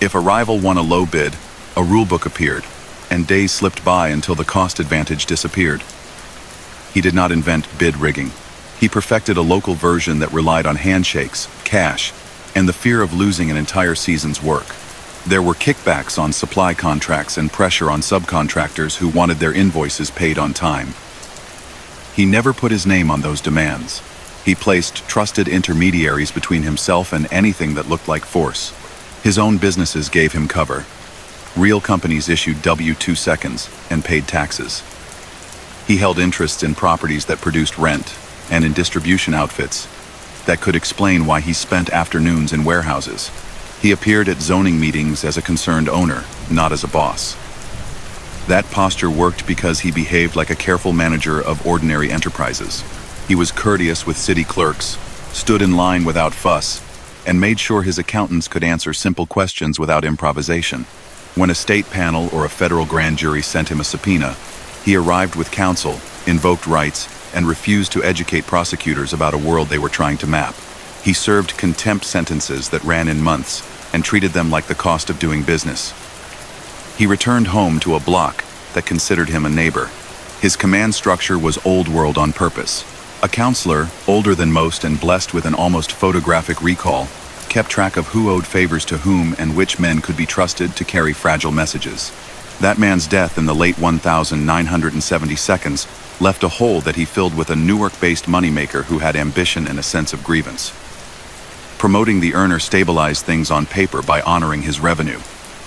If a rival won a low bid, a rulebook appeared, and days slipped by until the cost advantage disappeared. He did not invent bid rigging. He perfected a local version that relied on handshakes, cash, and the fear of losing an entire season's work. There were kickbacks on supply contracts and pressure on subcontractors who wanted their invoices paid on time. He never put his name on those demands. He placed trusted intermediaries between himself and anything that looked like force. His own businesses gave him cover. Real companies issued W-2 seconds and paid taxes. He held interests in properties that produced rent and in distribution outfits that could explain why he spent afternoons in warehouses. He appeared at zoning meetings as a concerned owner, not as a boss. That posture worked because he behaved like a careful manager of ordinary enterprises. He was courteous with city clerks, stood in line without fuss, and made sure his accountants could answer simple questions without improvisation. When a state panel or a federal grand jury sent him a subpoena, he arrived with counsel, invoked rights, and refused to educate prosecutors about a world they were trying to map. He served contempt sentences that ran in months and treated them like the cost of doing business. He returned home to a block that considered him a neighbor. His command structure was old world on purpose. A counselor, older than most and blessed with an almost photographic recall, kept track of who owed favors to whom and which men could be trusted to carry fragile messages. That man's death in the late 1970 seconds left a hole that he filled with a Newark-based moneymaker who had ambition and a sense of grievance. Promoting the earner stabilized things on paper by honoring his revenue.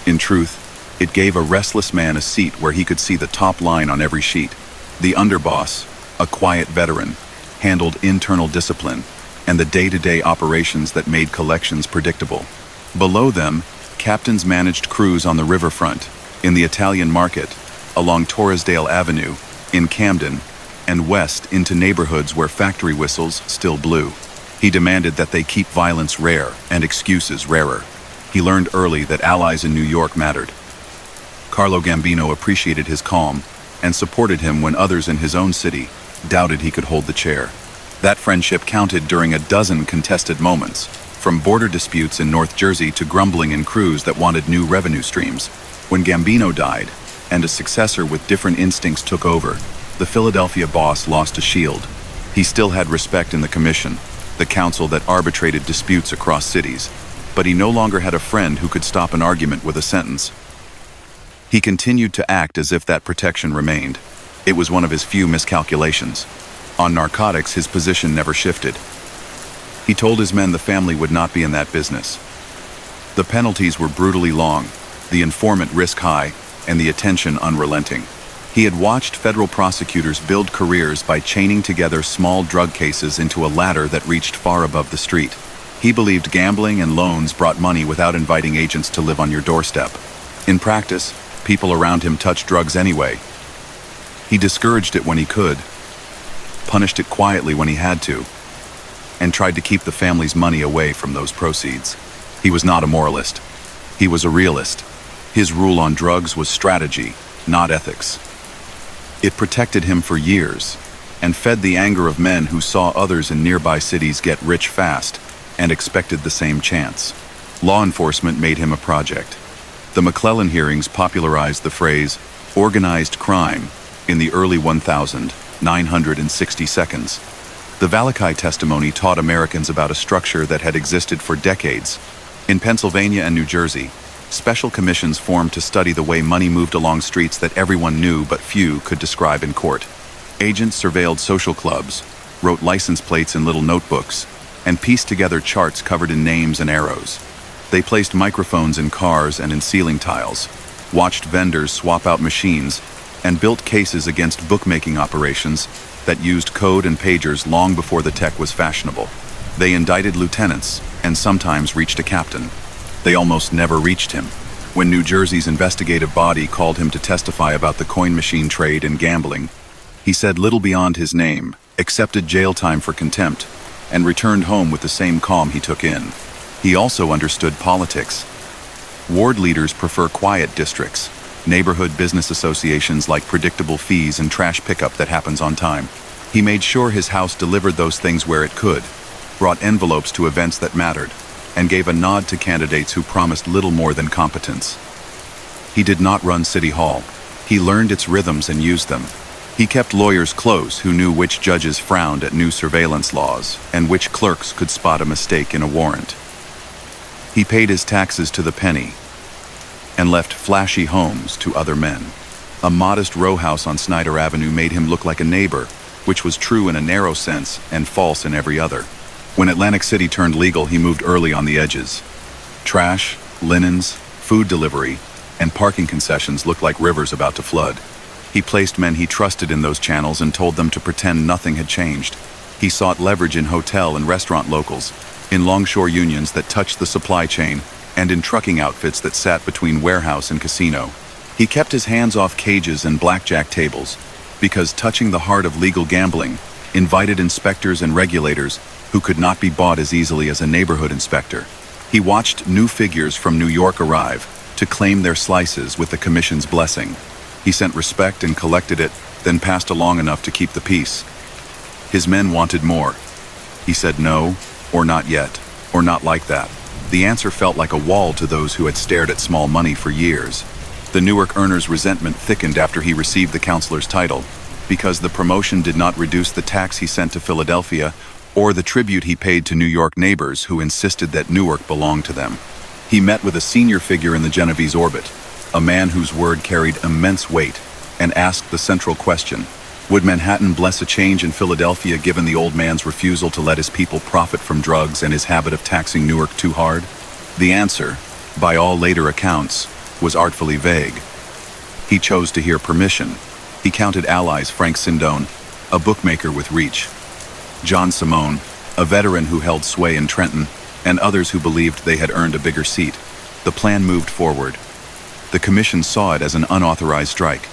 In truth, it gave a restless man a seat where he could see the top line on every sheet. The underboss, a quiet veteran, handled internal discipline, and the day-to-day operations that made collections predictable. Below them, captains managed crews on the riverfront, in the Italian market, along Torresdale Avenue, in Camden, and west into neighborhoods where factory whistles still blew. He demanded that they keep violence rare and excuses rarer. He learned early that allies in New York mattered. Carlo Gambino appreciated his calm and supported him when others in his own city doubted he could hold the chair. That friendship counted during a dozen contested moments, from border disputes in North Jersey to grumbling in crews that wanted new revenue streams. When Gambino died, and a successor with different instincts took over, the Philadelphia boss lost a shield. He still had respect in the commission, the council that arbitrated disputes across cities, but he no longer had a friend who could stop an argument with a sentence. He continued to act as if that protection remained. It was one of his few miscalculations. On narcotics, his position never shifted. He told his men the family would not be in that business. The penalties were brutally long, the informant risk high, and the attention unrelenting. He had watched federal prosecutors build careers by chaining together small drug cases into a ladder that reached far above the street. He believed gambling and loans brought money without inviting agents to live on your doorstep. In practice, people around him touched drugs anyway. He discouraged it when he could, punished it quietly when he had to, and tried to keep the family's money away from those proceeds. He was not a moralist. He was a realist. His rule on drugs was strategy, not ethics. It protected him for years, and fed the anger of men who saw others in nearby cities get rich fast and expected the same chance. Law enforcement made him a project. The McClellan hearings popularized the phrase, organized crime, in the early 1960 seconds. The Valakai testimony taught Americans about a structure that had existed for decades. In Pennsylvania and New Jersey, special commissions formed to study the way money moved along streets that everyone knew but few could describe in court. Agents surveilled social clubs, wrote license plates in little notebooks, and pieced together charts covered in names and arrows. They placed microphones in cars and in ceiling tiles, watched vendors swap out machines, and built cases against bookmaking operations that used code and pagers long before the tech was fashionable. They indicted lieutenants and sometimes reached a captain. They almost never reached him. When New Jersey's investigative body called him to testify about the coin machine trade and gambling, he said little beyond his name, accepted jail time for contempt, and returned home with the same calm he took in. He also understood politics. Ward leaders prefer quiet districts. Neighborhood business associations like predictable fees and trash pickup that happens on time. He made sure his house delivered those things where it could, brought envelopes to events that mattered, and gave a nod to candidates who promised little more than competence. He did not run City Hall. He learned its rhythms and used them. He kept lawyers close who knew which judges frowned at new surveillance laws and which clerks could spot a mistake in a warrant. He paid his taxes to the penny and left flashy homes to other men. A modest row house on Snyder Avenue made him look like a neighbor, which was true in a narrow sense and false in every other. When Atlantic City turned legal, he moved early on the edges. Trash, linens, food delivery, and parking concessions looked like rivers about to flood. He placed men he trusted in those channels and told them to pretend nothing had changed. He sought leverage in hotel and restaurant locals, in longshore unions that touched the supply chain, and in trucking outfits that sat between warehouse and casino. He kept his hands off cages and blackjack tables, because touching the heart of legal gambling invited inspectors and regulators who could not be bought as easily as a neighborhood inspector. He watched new figures from New York arrive to claim their slices with the commission's blessing. He sent respect and collected it, then passed along enough to keep the peace. His men wanted more. He said no, or not yet, or not like that. The answer felt like a wall to those who had stared at small money for years. The Newark earner's resentment thickened after he received the counselor's title, because the promotion did not reduce the tax he sent to Philadelphia or the tribute he paid to New York neighbors who insisted that Newark belonged to them. He met with a senior figure in the Genovese orbit, a man whose word carried immense weight, and asked the central question: would Manhattan bless a change in Philadelphia given the old man's refusal to let his people profit from drugs and his habit of taxing Newark too hard? The answer, by all later accounts, was artfully vague. He chose to hear permission. He counted allies: Frank Sindone, a bookmaker with reach; John Simone, a veteran who held sway in Trenton, and others who believed they had earned a bigger seat. The plan moved forward. The commission saw it as an unauthorized strike.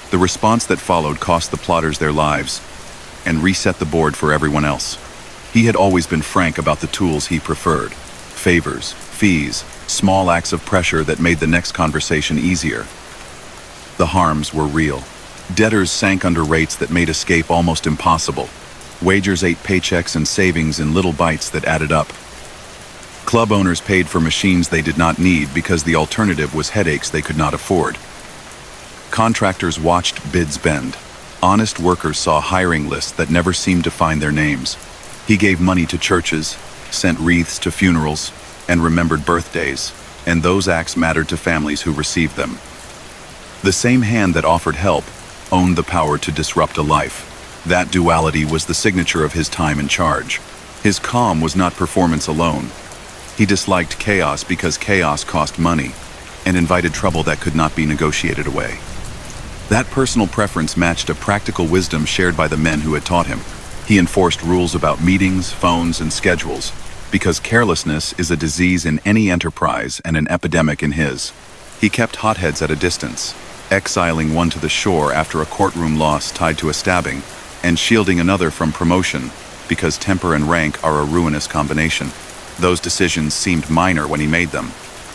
The response that followed cost the plotters their lives and reset the board for everyone else. He had always been frank about the tools he preferred: favors, fees, small acts of pressure that made the next conversation easier. The harms were real. Debtors sank under rates that made escape almost impossible. Wagers ate paychecks and savings in little bites that added up. Club owners paid for machines they did not need because the alternative was headaches they could not afford. Contractors watched bids bend. Honest workers saw hiring lists that never seemed to find their names. He gave money to churches, sent wreaths to funerals, and remembered birthdays, and those acts mattered to families who received them. The same hand that offered help owned the power to disrupt a life. That duality was the signature of his time in charge. His calm was not performance alone. He disliked chaos because chaos cost money and invited trouble that could not be negotiated away. That personal preference matched a practical wisdom shared by the men who had taught him. He enforced rules about meetings, phones, and schedules, because carelessness is a disease in any enterprise and an epidemic in his. He kept hotheads at a distance, exiling one to the shore after a courtroom loss tied to a stabbing, and shielding another from promotion, because temper and rank are a ruinous combination. Those decisions seemed minor when he made them.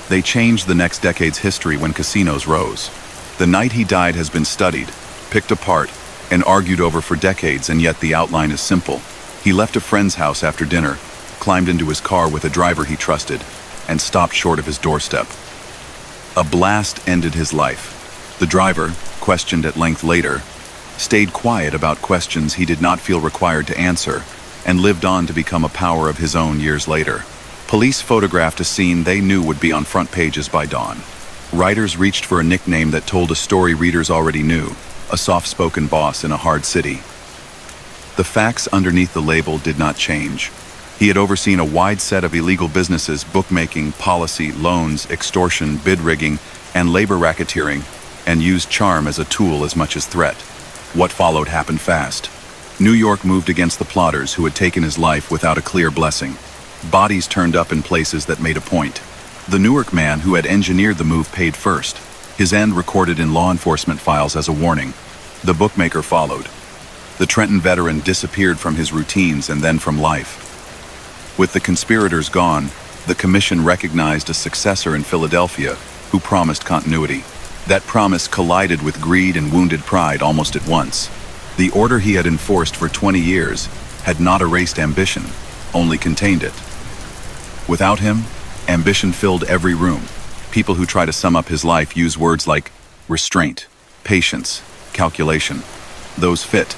They changed the next decade's history when casinos rose. The night he died has been studied, picked apart, and argued over for decades, and yet the outline is simple. He left a friend's house after dinner, climbed into his car with a driver he trusted, and stopped short of his doorstep. A blast ended his life. The driver, questioned at length later, stayed quiet about questions he did not feel required to answer, and lived on to become a power of his own years later. Police photographed a scene they knew would be on front pages by dawn. Writers reached for a nickname that told a story readers already knew: a soft-spoken boss in a hard city. The facts underneath the label did not change. He had overseen a wide set of illegal businesses: bookmaking, policy, loans, extortion, bid rigging, and labor racketeering, and used charm as a tool as much as threat. What followed happened fast. New York moved against the plotters who had taken his life without a clear blessing. Bodies turned up in places that made a point. The Newark man who had engineered the move paid first, his end recorded in law enforcement files as a warning. The bookmaker followed. The Trenton veteran disappeared from his routines and then from life. With the conspirators gone, the commission recognized a successor in Philadelphia who promised continuity. That promise collided with greed and wounded pride almost at once. The order he had enforced for 20 years had not erased ambition, only contained it. Without him, ambition filled every room. People who try to sum up his life use words like restraint, patience, calculation. Those fit.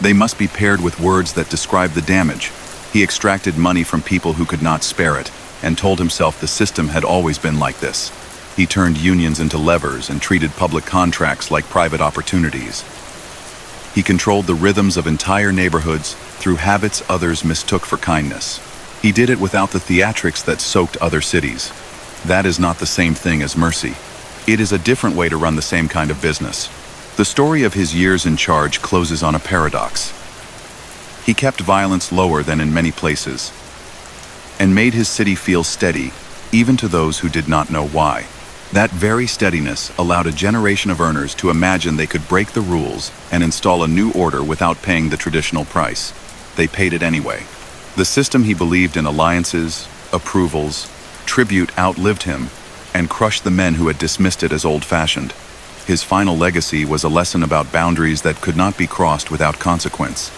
They must be paired with words that describe the damage. He extracted money from people who could not spare it, and told himself the system had always been like this. He turned unions into levers and treated public contracts like private opportunities. He controlled the rhythms of entire neighborhoods through habits others mistook for kindness. He did it without the theatrics that soaked other cities. That is not the same thing as mercy. It is a different way to run the same kind of business. The story of his years in charge closes on a paradox. He kept violence lower than in many places, and made his city feel steady, even to those who did not know why. That very steadiness allowed a generation of earners to imagine they could break the rules and install a new order without paying the traditional price. They paid it anyway. The system he believed in, alliances, approvals, tribute, outlived him and crushed the men who had dismissed it as old-fashioned. His final legacy was a lesson about boundaries that could not be crossed without consequence.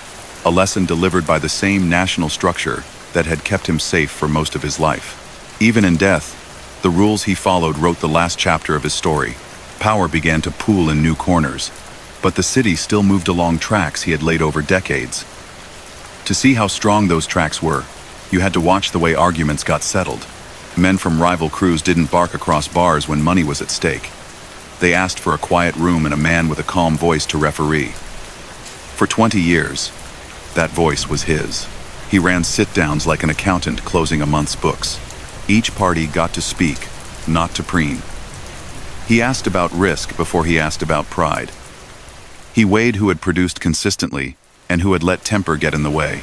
A lesson delivered by the same national structure that had kept him safe for most of his life. Even in death, the rules he followed wrote the last chapter of his story. Power began to pool in new corners, but the city still moved along tracks he had laid over decades. To see how strong those tracks were, you had to watch the way arguments got settled. Men from rival crews didn't bark across bars when money was at stake. They asked for a quiet room and a man with a calm voice to referee. For 20 years, that voice was his. He ran sit-downs like an accountant closing a month's books. Each party got to speak, not to preen. He asked about risk before he asked about pride. He weighed who had produced consistently and who had let temper get in the way.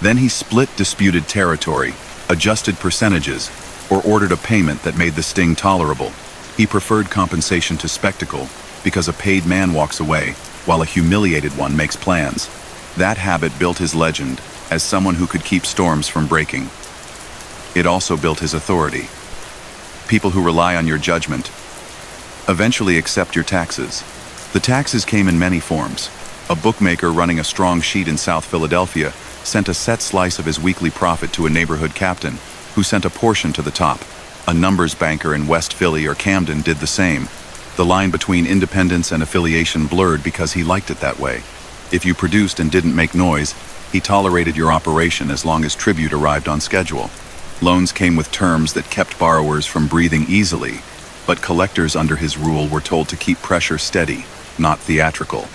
Then he split disputed territory, adjusted percentages, or ordered a payment that made the sting tolerable. He preferred compensation to spectacle because a paid man walks away while a humiliated one makes plans. That habit built his legend as someone who could keep storms from breaking. It also built his authority. People who rely on your judgment eventually accept your taxes. The taxes came in many forms. A bookmaker running a strong sheet in South Philadelphia sent a set slice of his weekly profit to a neighborhood captain, who sent a portion to the top. A numbers banker in West Philly or Camden did the same. The line between independence and affiliation blurred because he liked it that way. If you produced and didn't make noise, he tolerated your operation as long as tribute arrived on schedule. Loans came with terms that kept borrowers from breathing easily, but collectors under his rule were told to keep pressure steady, not theatrical.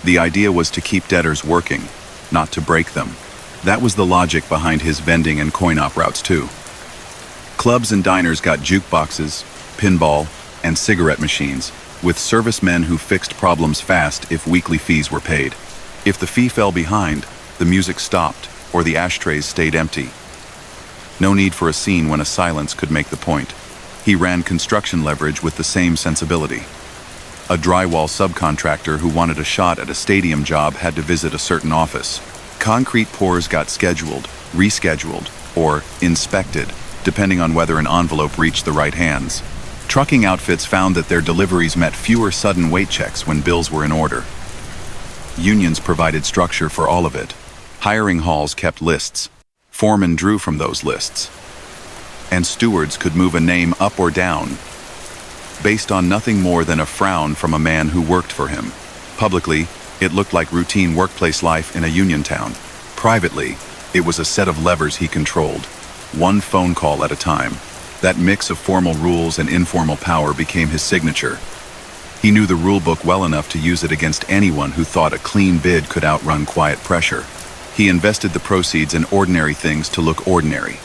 The idea was to keep debtors working, not to break them. That was the logic behind his vending and coin-op routes too. Clubs and diners got jukeboxes, pinball, and cigarette machines, with servicemen who fixed problems fast if weekly fees were paid. If the fee fell behind, the music stopped or the ashtrays stayed empty. No need for a scene when a silence could make the point. He ran construction leverage with the same sensibility. A drywall subcontractor who wanted a shot at a stadium job had to visit a certain office. Concrete pours got scheduled, rescheduled, or inspected, depending on whether an envelope reached the right hands. Trucking outfits found that their deliveries met fewer sudden weight checks when bills were in order. Unions provided structure for all of it. Hiring halls kept lists. Foremen drew from those lists. And stewards could move a name up or down based on nothing more than a frown from a man who worked for him. Publicly, it looked like routine workplace life in a union town. Privately, it was a set of levers he controlled, one phone call at a time. That mix of formal rules and informal power became his signature. He knew the rule book well enough to use it against anyone who thought a clean bid could outrun quiet pressure. He invested the proceeds in ordinary things to look ordinary.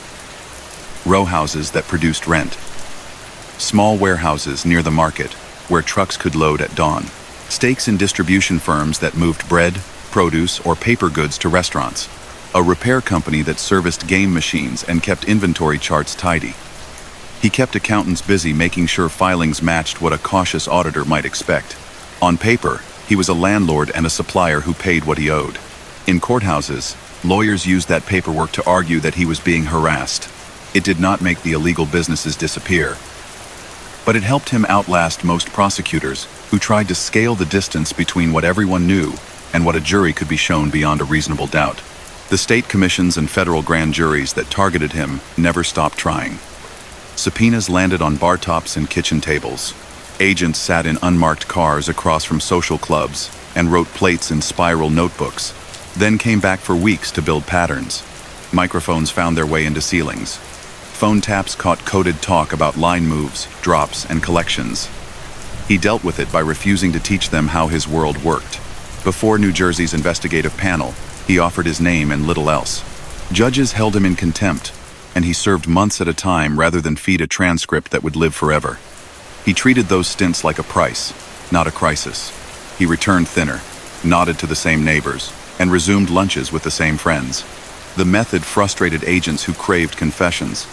Row houses that produced rent. Small warehouses near the market, where trucks could load at dawn. Stakes in distribution firms that moved bread, produce, or paper goods to restaurants. A repair company that serviced game machines and kept inventory charts tidy. He kept accountants busy making sure filings matched what a cautious auditor might expect. On paper, he was a landlord and a supplier who paid what he owed. In courthouses, lawyers used that paperwork to argue that he was being harassed. It did not make the illegal businesses disappear, but it helped him outlast most prosecutors who tried to scale the distance between what everyone knew and what a jury could be shown beyond a reasonable doubt. The state commissions and federal grand juries that targeted him never stopped trying. Subpoenas landed on bar tops and kitchen tables. Agents sat in unmarked cars across from social clubs and wrote plates in spiral notebooks, then came back for weeks to build patterns. Microphones found their way into ceilings. Phone taps caught coded talk about line moves, drops, and collections. He dealt with it by refusing to teach them how his world worked. Before New Jersey's investigative panel, he offered his name and little else. Judges held him in contempt, and he served months at a time rather than feed a transcript that would live forever. He treated those stints like a price, not a crisis. He returned thinner, nodded to the same neighbors, and resumed lunches with the same friends. The method frustrated agents who craved confessions.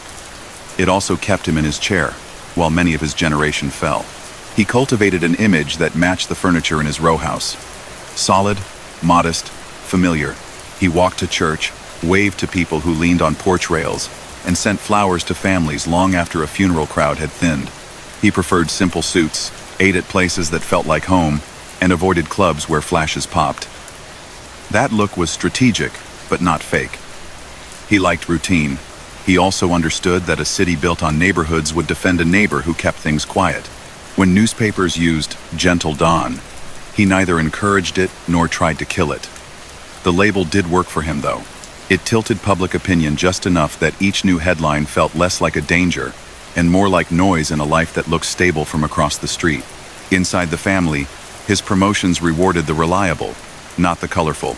It also kept him in his chair, while many of his generation fell. He cultivated an image that matched the furniture in his row house. Solid, modest, familiar. He walked to church, waved to people who leaned on porch rails, and sent flowers to families long after a funeral crowd had thinned. He preferred simple suits, ate at places that felt like home, and avoided clubs where flashes popped. That look was strategic, but not fake. He liked routine. He also understood that a city built on neighborhoods would defend a neighbor who kept things quiet. When newspapers used "Gentle Don," he neither encouraged it nor tried to kill it. The label did work for him, though. It tilted public opinion just enough that each new headline felt less like a danger and more like noise in a life that looked stable from across the street. Inside the family, his promotions rewarded the reliable, not the colorful.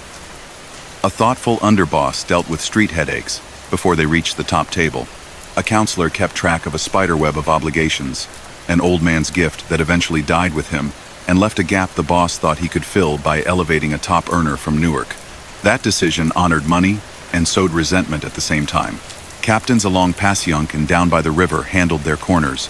A thoughtful underboss dealt with street headaches before they reached the top table. A counselor kept track of a spiderweb of obligations, an old man's gift that eventually died with him and left a gap the boss thought he could fill by elevating a top earner from Newark. That decision honored money, and sowed resentment at the same time. Captains along Passyunk and down by the river handled their corners.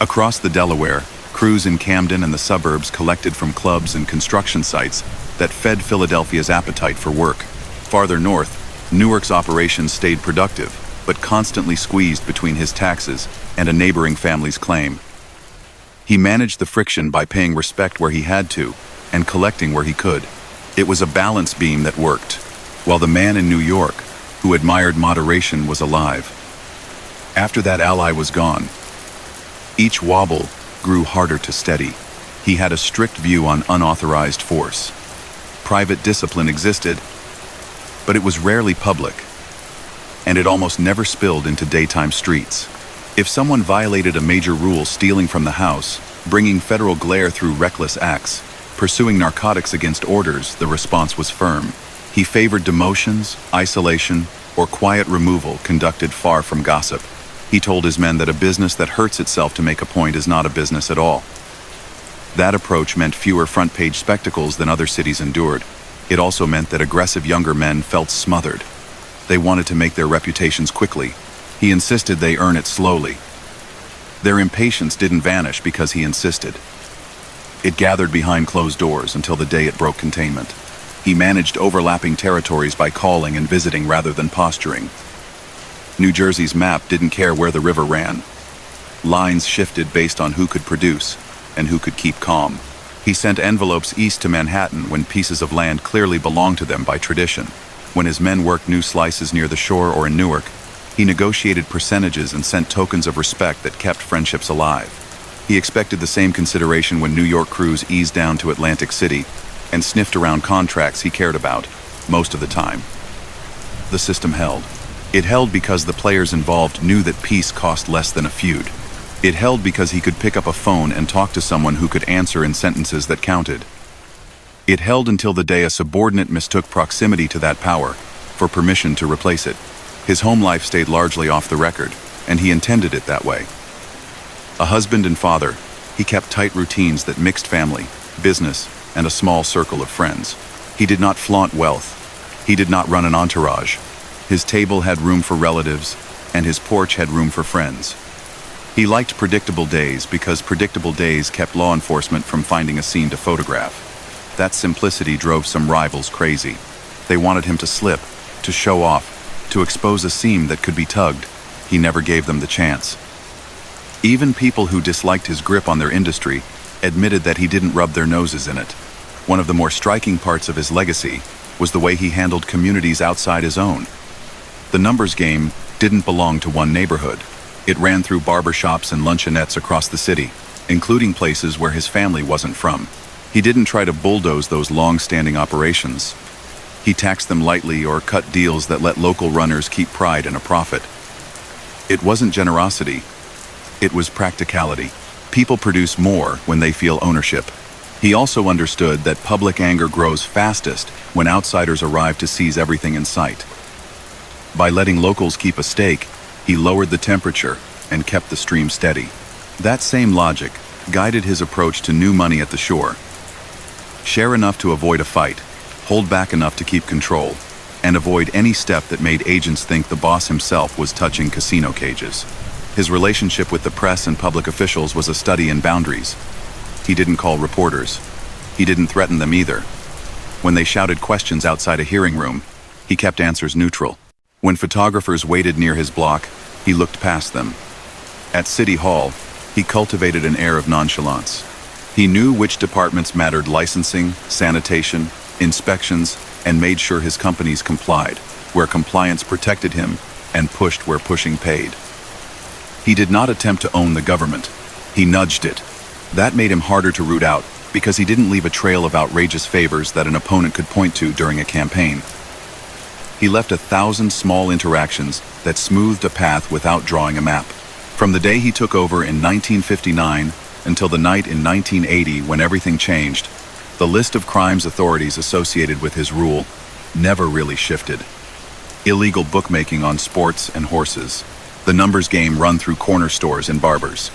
Across the Delaware, crews in Camden and the suburbs collected from clubs and construction sites that fed Philadelphia's appetite for work. Farther north, Newark's operations stayed productive, but constantly squeezed between his taxes and a neighboring family's claim. He managed the friction by paying respect where he had to and collecting where he could. It was a balance beam that worked, while the man in New York, who admired moderation, was alive. After that ally was gone, each wobble grew harder to steady. He had a strict view on unauthorized force. Private discipline existed, but it was rarely public, and it almost never spilled into daytime streets. If someone violated a major rule, stealing from the house, bringing federal glare through reckless acts, pursuing narcotics against orders, the response was firm. He favored demotions, isolation, or quiet removal conducted far from gossip. He told his men that a business that hurts itself to make a point is not a business at all. That approach meant fewer front-page spectacles than other cities endured. It also meant that aggressive younger men felt smothered. They wanted to make their reputations quickly. He insisted they earn it slowly. Their impatience didn't vanish because he insisted. It gathered behind closed doors until the day it broke containment. He managed overlapping territories by calling and visiting rather than posturing. New Jersey's map didn't care where the river ran. Lines shifted based on who could produce and who could keep calm. He sent envelopes east to Manhattan when pieces of land clearly belonged to them by tradition. When his men worked new slices near the shore or in Newark, he negotiated percentages and sent tokens of respect that kept friendships alive. He expected the same consideration when New York crews eased down to Atlantic City and sniffed around contracts he cared about, most of the time. The system held. It held because the players involved knew that peace cost less than a feud. It held because he could pick up a phone and talk to someone who could answer in sentences that counted. It held until the day a subordinate mistook proximity to that power for permission to replace it. His home life stayed largely off the record, and he intended it that way. A husband and father, he kept tight routines that mixed family, business, and a small circle of friends. He did not flaunt wealth. He did not run an entourage. His table had room for relatives, and his porch had room for friends. He liked predictable days because predictable days kept law enforcement from finding a scene to photograph. That simplicity drove some rivals crazy. They wanted him to slip, to show off, to expose a seam that could be tugged. He never gave them the chance. Even people who disliked his grip on their industry admitted that he didn't rub their noses in it. One of the more striking parts of his legacy was the way he handled communities outside his own. The numbers game didn't belong to one neighborhood. It ran through barbershops and luncheonettes across the city, including places where his family wasn't from. He didn't try to bulldoze those long-standing operations. He taxed them lightly or cut deals that let local runners keep pride in a profit. It wasn't generosity. It was practicality. People produce more when they feel ownership. He also understood that public anger grows fastest when outsiders arrive to seize everything in sight. By letting locals keep a stake, he lowered the temperature and kept the stream steady. That same logic guided his approach to new money at the shore. Share enough to avoid a fight, hold back enough to keep control, and avoid any step that made agents think the boss himself was touching casino cages. His relationship with the press and public officials was a study in boundaries. He didn't call reporters. He didn't threaten them either. When they shouted questions outside a hearing room, he kept answers neutral. When photographers waited near his block, he looked past them. At City Hall, he cultivated an air of nonchalance. He knew which departments mattered: licensing, sanitation, inspections, and made sure his companies complied, where compliance protected him, and pushed where pushing paid. He did not attempt to own the government. He nudged it. That made him harder to root out, because he didn't leave a trail of outrageous favors that an opponent could point to during a campaign. He left 1,000 small interactions that smoothed a path without drawing a map. From the day he took over in 1959 until the night in 1980 when everything changed, the list of crimes authorities associated with his rule never really shifted. Illegal bookmaking on sports and horses, the numbers game run through corner stores and barbers,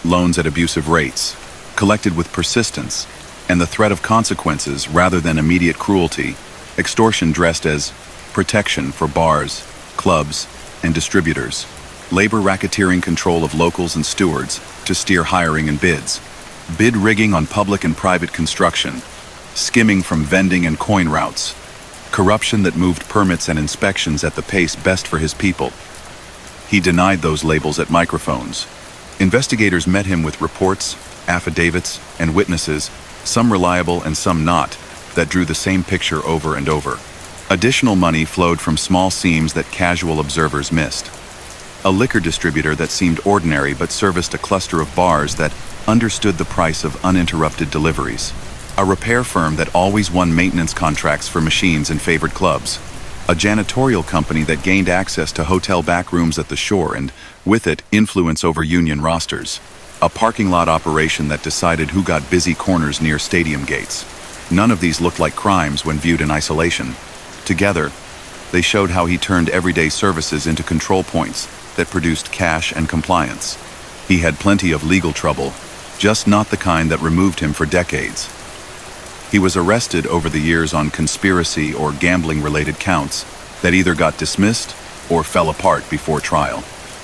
loans at abusive rates, collected with persistence, and the threat of consequences rather than immediate cruelty, extortion dressed as protection for bars, clubs, and distributors, labor racketeering control of locals and stewards to steer hiring and bids, bid rigging on public and private construction, skimming from vending and coin routes, corruption that moved permits and inspections at the pace best for his people. He denied those labels at microphones. Investigators met him with reports, affidavits, and witnesses, some reliable and some not, that drew the same picture over and over. Additional money flowed from small seams that casual observers missed. A liquor distributor that seemed ordinary but serviced a cluster of bars that understood the price of uninterrupted deliveries. A repair firm that always won maintenance contracts for machines in favored clubs. A janitorial company that gained access to hotel back rooms at the shore and, with it, influence over union rosters. A parking lot operation that decided who got busy corners near stadium gates. None of these looked like crimes when viewed in isolation. Together, they showed how he turned everyday services into control points that produced cash and compliance. He had plenty of legal trouble, just not the kind that removed him for decades. He was arrested over the years on conspiracy or gambling-related counts that either got dismissed or fell apart before trial.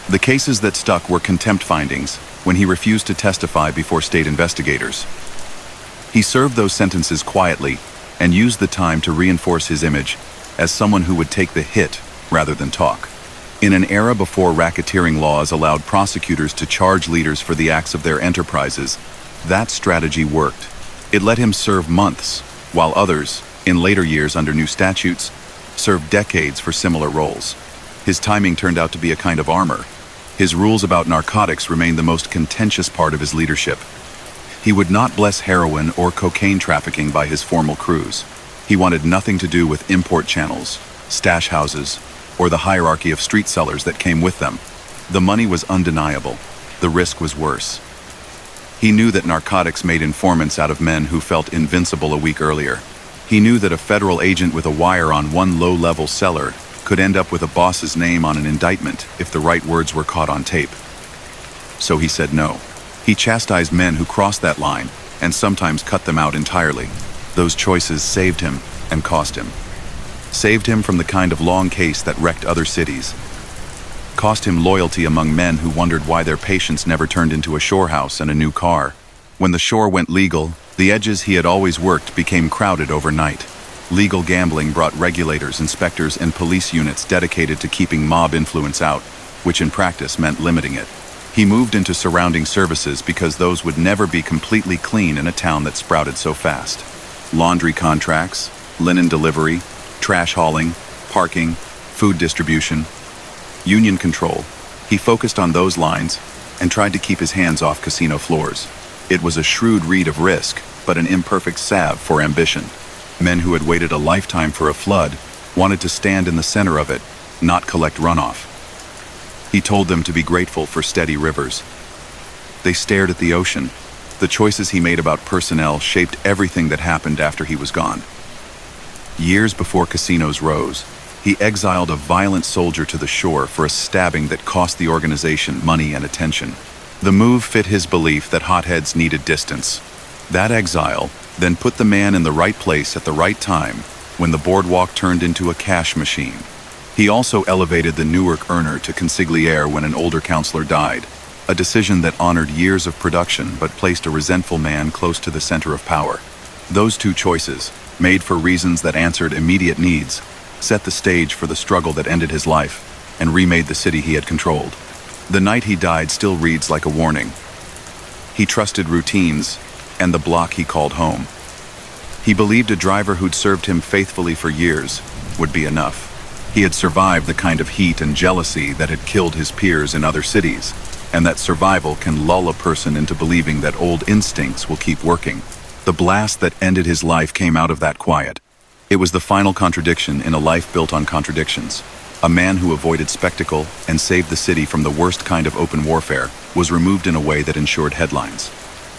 The cases that stuck were contempt findings when he refused to testify before state investigators. He served those sentences quietly and used the time to reinforce his image as someone who would take the hit rather than talk. In an era before racketeering laws allowed prosecutors to charge leaders for the acts of their enterprises, that strategy worked. It let him serve months, while others, in later years under new statutes, served decades for similar roles. His timing turned out to be a kind of armor. His rules about narcotics remained the most contentious part of his leadership. He would not bless heroin or cocaine trafficking by his formal crews. He wanted nothing to do with import channels, stash houses, or the hierarchy of street sellers that came with them. The money was undeniable. The risk was worse. He knew that narcotics made informants out of men who felt invincible a week earlier. He knew that a federal agent with a wire on one low-level seller could end up with a boss's name on an indictment if the right words were caught on tape. So he said no. He chastised men who crossed that line and sometimes cut them out entirely. Those choices saved him and cost him. Saved him from the kind of long case that wrecked other cities. Cost him loyalty among men who wondered why their patience never turned into a shore house and a new car. When the shore went legal, the edges he had always worked became crowded overnight. Legal gambling brought regulators, inspectors, and police units dedicated to keeping mob influence out, which in practice meant limiting it. He moved into surrounding services because those would never be completely clean in a town that sprouted so fast. Laundry contracts, linen delivery, trash hauling, parking, food distribution, union control. He focused on those lines and tried to keep his hands off casino floors. It was a shrewd read of risk, but an imperfect salve for ambition. Men who had waited a lifetime for a flood wanted to stand in the center of it, not collect runoff. He told them to be grateful for steady rivers. They stared at the ocean. The choices he made about personnel shaped everything that happened after he was gone. Years before casinos rose, he exiled a violent soldier to the shore for a stabbing that cost the organization money and attention. The move fit his belief that hotheads needed distance. That exile then put the man in the right place at the right time when the boardwalk turned into a cash machine. He also elevated the Newark earner to consigliere when an older counselor died, a decision that honored years of production but placed a resentful man close to the center of power. Those two choices, made for reasons that answered immediate needs, set the stage for the struggle that ended his life and remade the city he had controlled. The night he died still reads like a warning. He trusted routines and the block he called home. He believed a driver who'd served him faithfully for years would be enough. He had survived the kind of heat and jealousy that had killed his peers in other cities, and that survival can lull a person into believing that old instincts will keep working. The blast that ended his life came out of that quiet. It was the final contradiction in a life built on contradictions. A man who avoided spectacle and saved the city from the worst kind of open warfare was removed in a way that ensured headlines.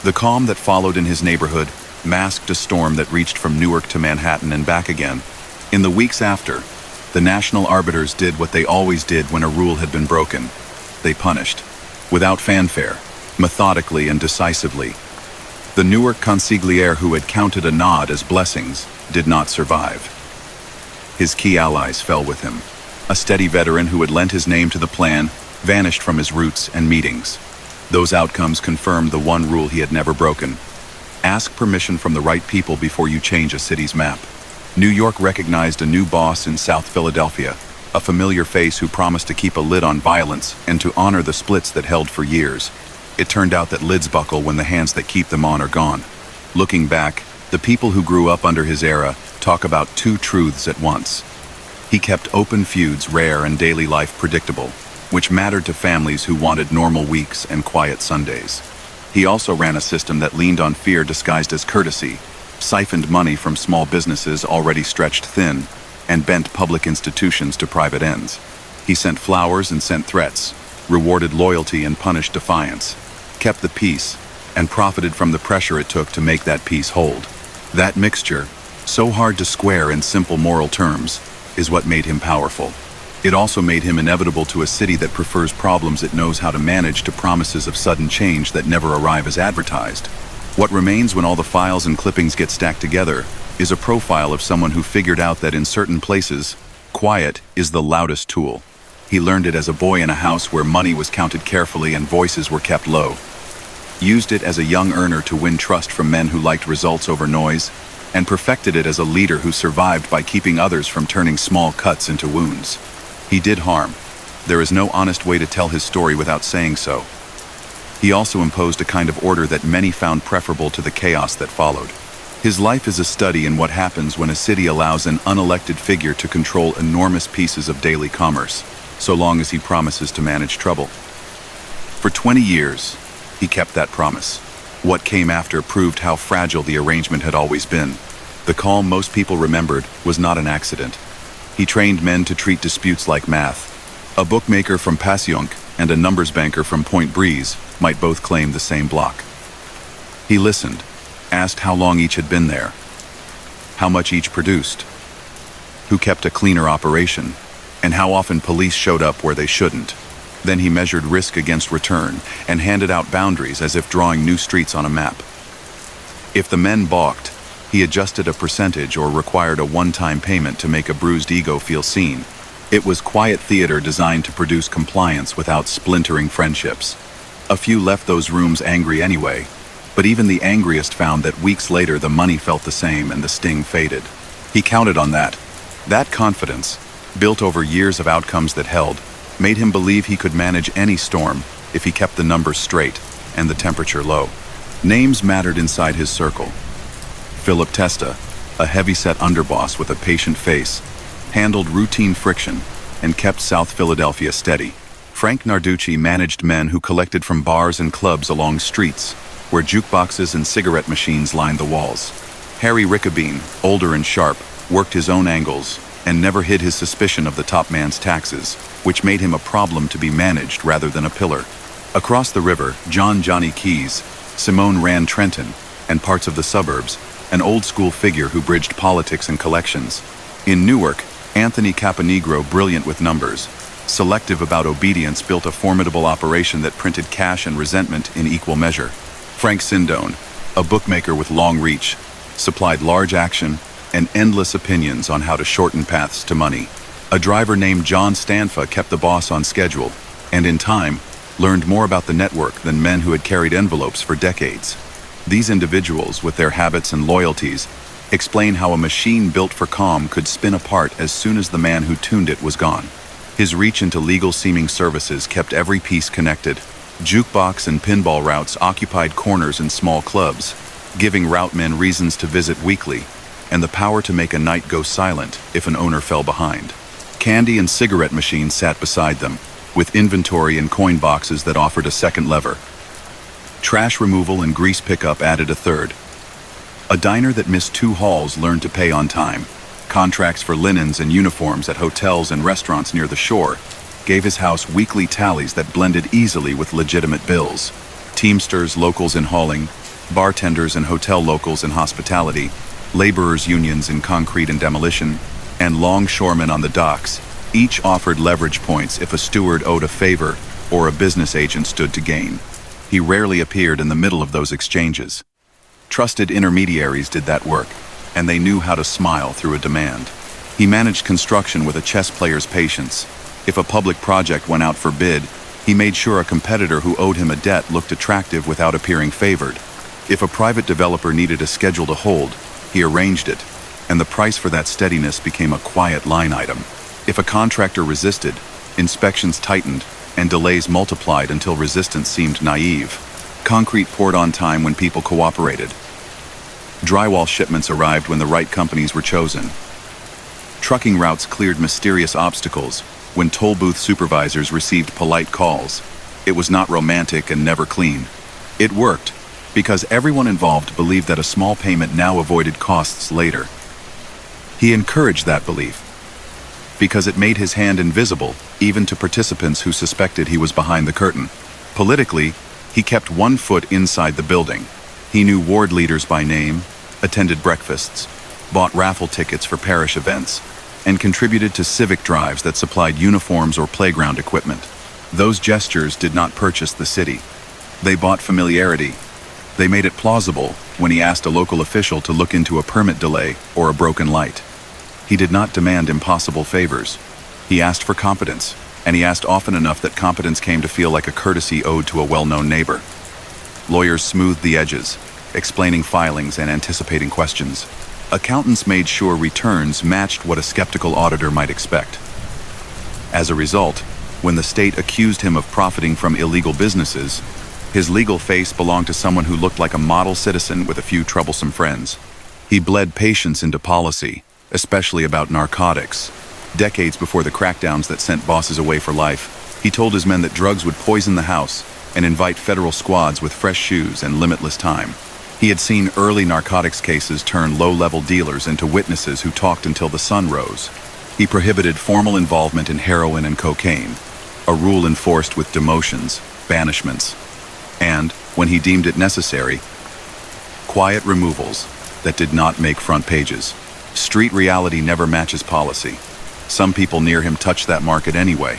The calm that followed in his neighborhood masked a storm that reached from Newark to Manhattan and back again. In the weeks after, the national arbiters did what they always did when a rule had been broken. They punished, without fanfare, methodically and decisively. The Newark consigliere who had counted a nod as blessings did not survive. His key allies fell with him. A steady veteran who had lent his name to the plan vanished from his routes and meetings. Those outcomes confirmed the one rule he had never broken. Ask permission from the right people before you change a city's map. New York recognized a new boss in South Philadelphia, a familiar face who promised to keep a lid on violence and to honor the splits that held for years. It turned out that lids buckle when the hands that keep them on are gone. Looking back, the people who grew up under his era talk about two truths at once. He kept open feuds rare and daily life predictable, which mattered to families who wanted normal weeks and quiet Sundays. He also ran a system that leaned on fear disguised as courtesy, siphoned money from small businesses already stretched thin, and bent public institutions to private ends. He sent flowers and sent threats, rewarded loyalty and punished defiance, kept the peace, and profited from the pressure it took to make that peace hold. That mixture, so hard to square in simple moral terms, is what made him powerful. It also made him inevitable to a city that prefers problems it knows how to manage to promises of sudden change that never arrive as advertised. What remains when all the files and clippings get stacked together is a profile of someone who figured out that in certain places, quiet is the loudest tool. He learned it as a boy in a house where money was counted carefully and voices were kept low. Used it as a young earner to win trust from men who liked results over noise, and perfected it as a leader who survived by keeping others from turning small cuts into wounds. He did harm. There is no honest way to tell his story without saying so. He also imposed a kind of order that many found preferable to the chaos that followed. His life is a study in what happens when a city allows an unelected figure to control enormous pieces of daily commerce, so long as he promises to manage trouble. For 20 years, he kept that promise. What came after proved how fragile the arrangement had always been. The calm most people remembered was not an accident. He trained men to treat disputes like math. A bookmaker from Passyunk and a numbers banker from Point Breeze might both claim the same block. He listened, asked how long each had been there, how much each produced, who kept a cleaner operation, and how often police showed up where they shouldn't. Then he measured risk against return and handed out boundaries as if drawing new streets on a map. If the men balked, he adjusted a percentage or required a one-time payment to make a bruised ego feel seen. It was quiet theater designed to produce compliance without splintering friendships. A few left those rooms angry anyway, but even the angriest found that weeks later the money felt the same and the sting faded. He counted on that. That confidence, built over years of outcomes that held, made him believe he could manage any storm if he kept the numbers straight and the temperature low. Names mattered inside his circle. Philip Testa, a heavy-set underboss with a patient face, handled routine friction and kept South Philadelphia steady. Frank Narducci managed men who collected from bars and clubs along streets, where jukeboxes and cigarette machines lined the walls. Harry Rickabine, older and sharp, worked his own angles and never hid his suspicion of the top man's taxes, which made him a problem to be managed rather than a pillar. Across the river, Johnny Keys, Simone ran Trenton, and parts of the suburbs, an old-school figure who bridged politics and collections. In Newark, Anthony Caponegro, brilliant with numbers, selective about obedience, built a formidable operation that printed cash and resentment in equal measure. Frank Sindone, a bookmaker with long reach, supplied large action and endless opinions on how to shorten paths to money. A driver named John Stanfa kept the boss on schedule, and in time, learned more about the network than men who had carried envelopes for decades. These individuals, with their habits and loyalties, explain how a machine built for calm could spin apart as soon as the man who tuned it was gone. His reach into legal-seeming services kept every piece connected. Jukebox and pinball routes occupied corners in small clubs, giving route men reasons to visit weekly, and the power to make a night go silent if an owner fell behind. Candy and cigarette machines sat beside them, with inventory and coin boxes that offered a second lever. Trash removal and grease pickup added a third. A diner that missed 2 halls learned to pay on time. Contracts for linens and uniforms at hotels and restaurants near the shore gave his house weekly tallies that blended easily with legitimate bills. Teamsters, locals in hauling, bartenders and hotel locals in hospitality, laborers' unions in concrete and demolition, and longshoremen on the docks, each offered leverage points if a steward owed a favor or a business agent stood to gain. He rarely appeared in the middle of those exchanges. Trusted intermediaries did that work, and they knew how to smile through a demand. He managed construction with a chess player's patience. If a public project went out for bid, he made sure a competitor who owed him a debt looked attractive without appearing favored. If a private developer needed a schedule to hold, he arranged it, and the price for that steadiness became a quiet line item. If a contractor resisted, inspections tightened, and delays multiplied until resistance seemed naive. Concrete poured on time when people cooperated. Drywall shipments arrived when the right companies were chosen. Trucking routes cleared mysterious obstacles when toll booth supervisors received polite calls. It was not romantic and never clean. It worked because everyone involved believed that a small payment now avoided costs later. He encouraged that belief because it made his hand invisible even to participants who suspected he was behind the curtain. Politically, he kept 1 foot inside the building. He knew ward leaders by name, attended breakfasts, bought raffle tickets for parish events, and contributed to civic drives that supplied uniforms or playground equipment. Those gestures did not purchase the city. They bought familiarity. They made it plausible when he asked a local official to look into a permit delay or a broken light. He did not demand impossible favors. He asked for competence, and he asked often enough that competence came to feel like a courtesy owed to a well-known neighbor. Lawyers smoothed the edges, explaining filings and anticipating questions. Accountants made sure returns matched what a skeptical auditor might expect. As a result, when the state accused him of profiting from illegal businesses, his legal face belonged to someone who looked like a model citizen with a few troublesome friends. He bled patience into policy, especially about narcotics. Decades before the crackdowns that sent bosses away for life, he told his men that drugs would poison the house and invite federal squads with fresh shoes and limitless time. He had seen early narcotics cases turn low-level dealers into witnesses who talked until the sun rose. He prohibited formal involvement in heroin and cocaine, a rule enforced with demotions, banishments, and, when he deemed it necessary, quiet removals that did not make front pages. Street reality never matches policy. Some people near him touched that market anyway.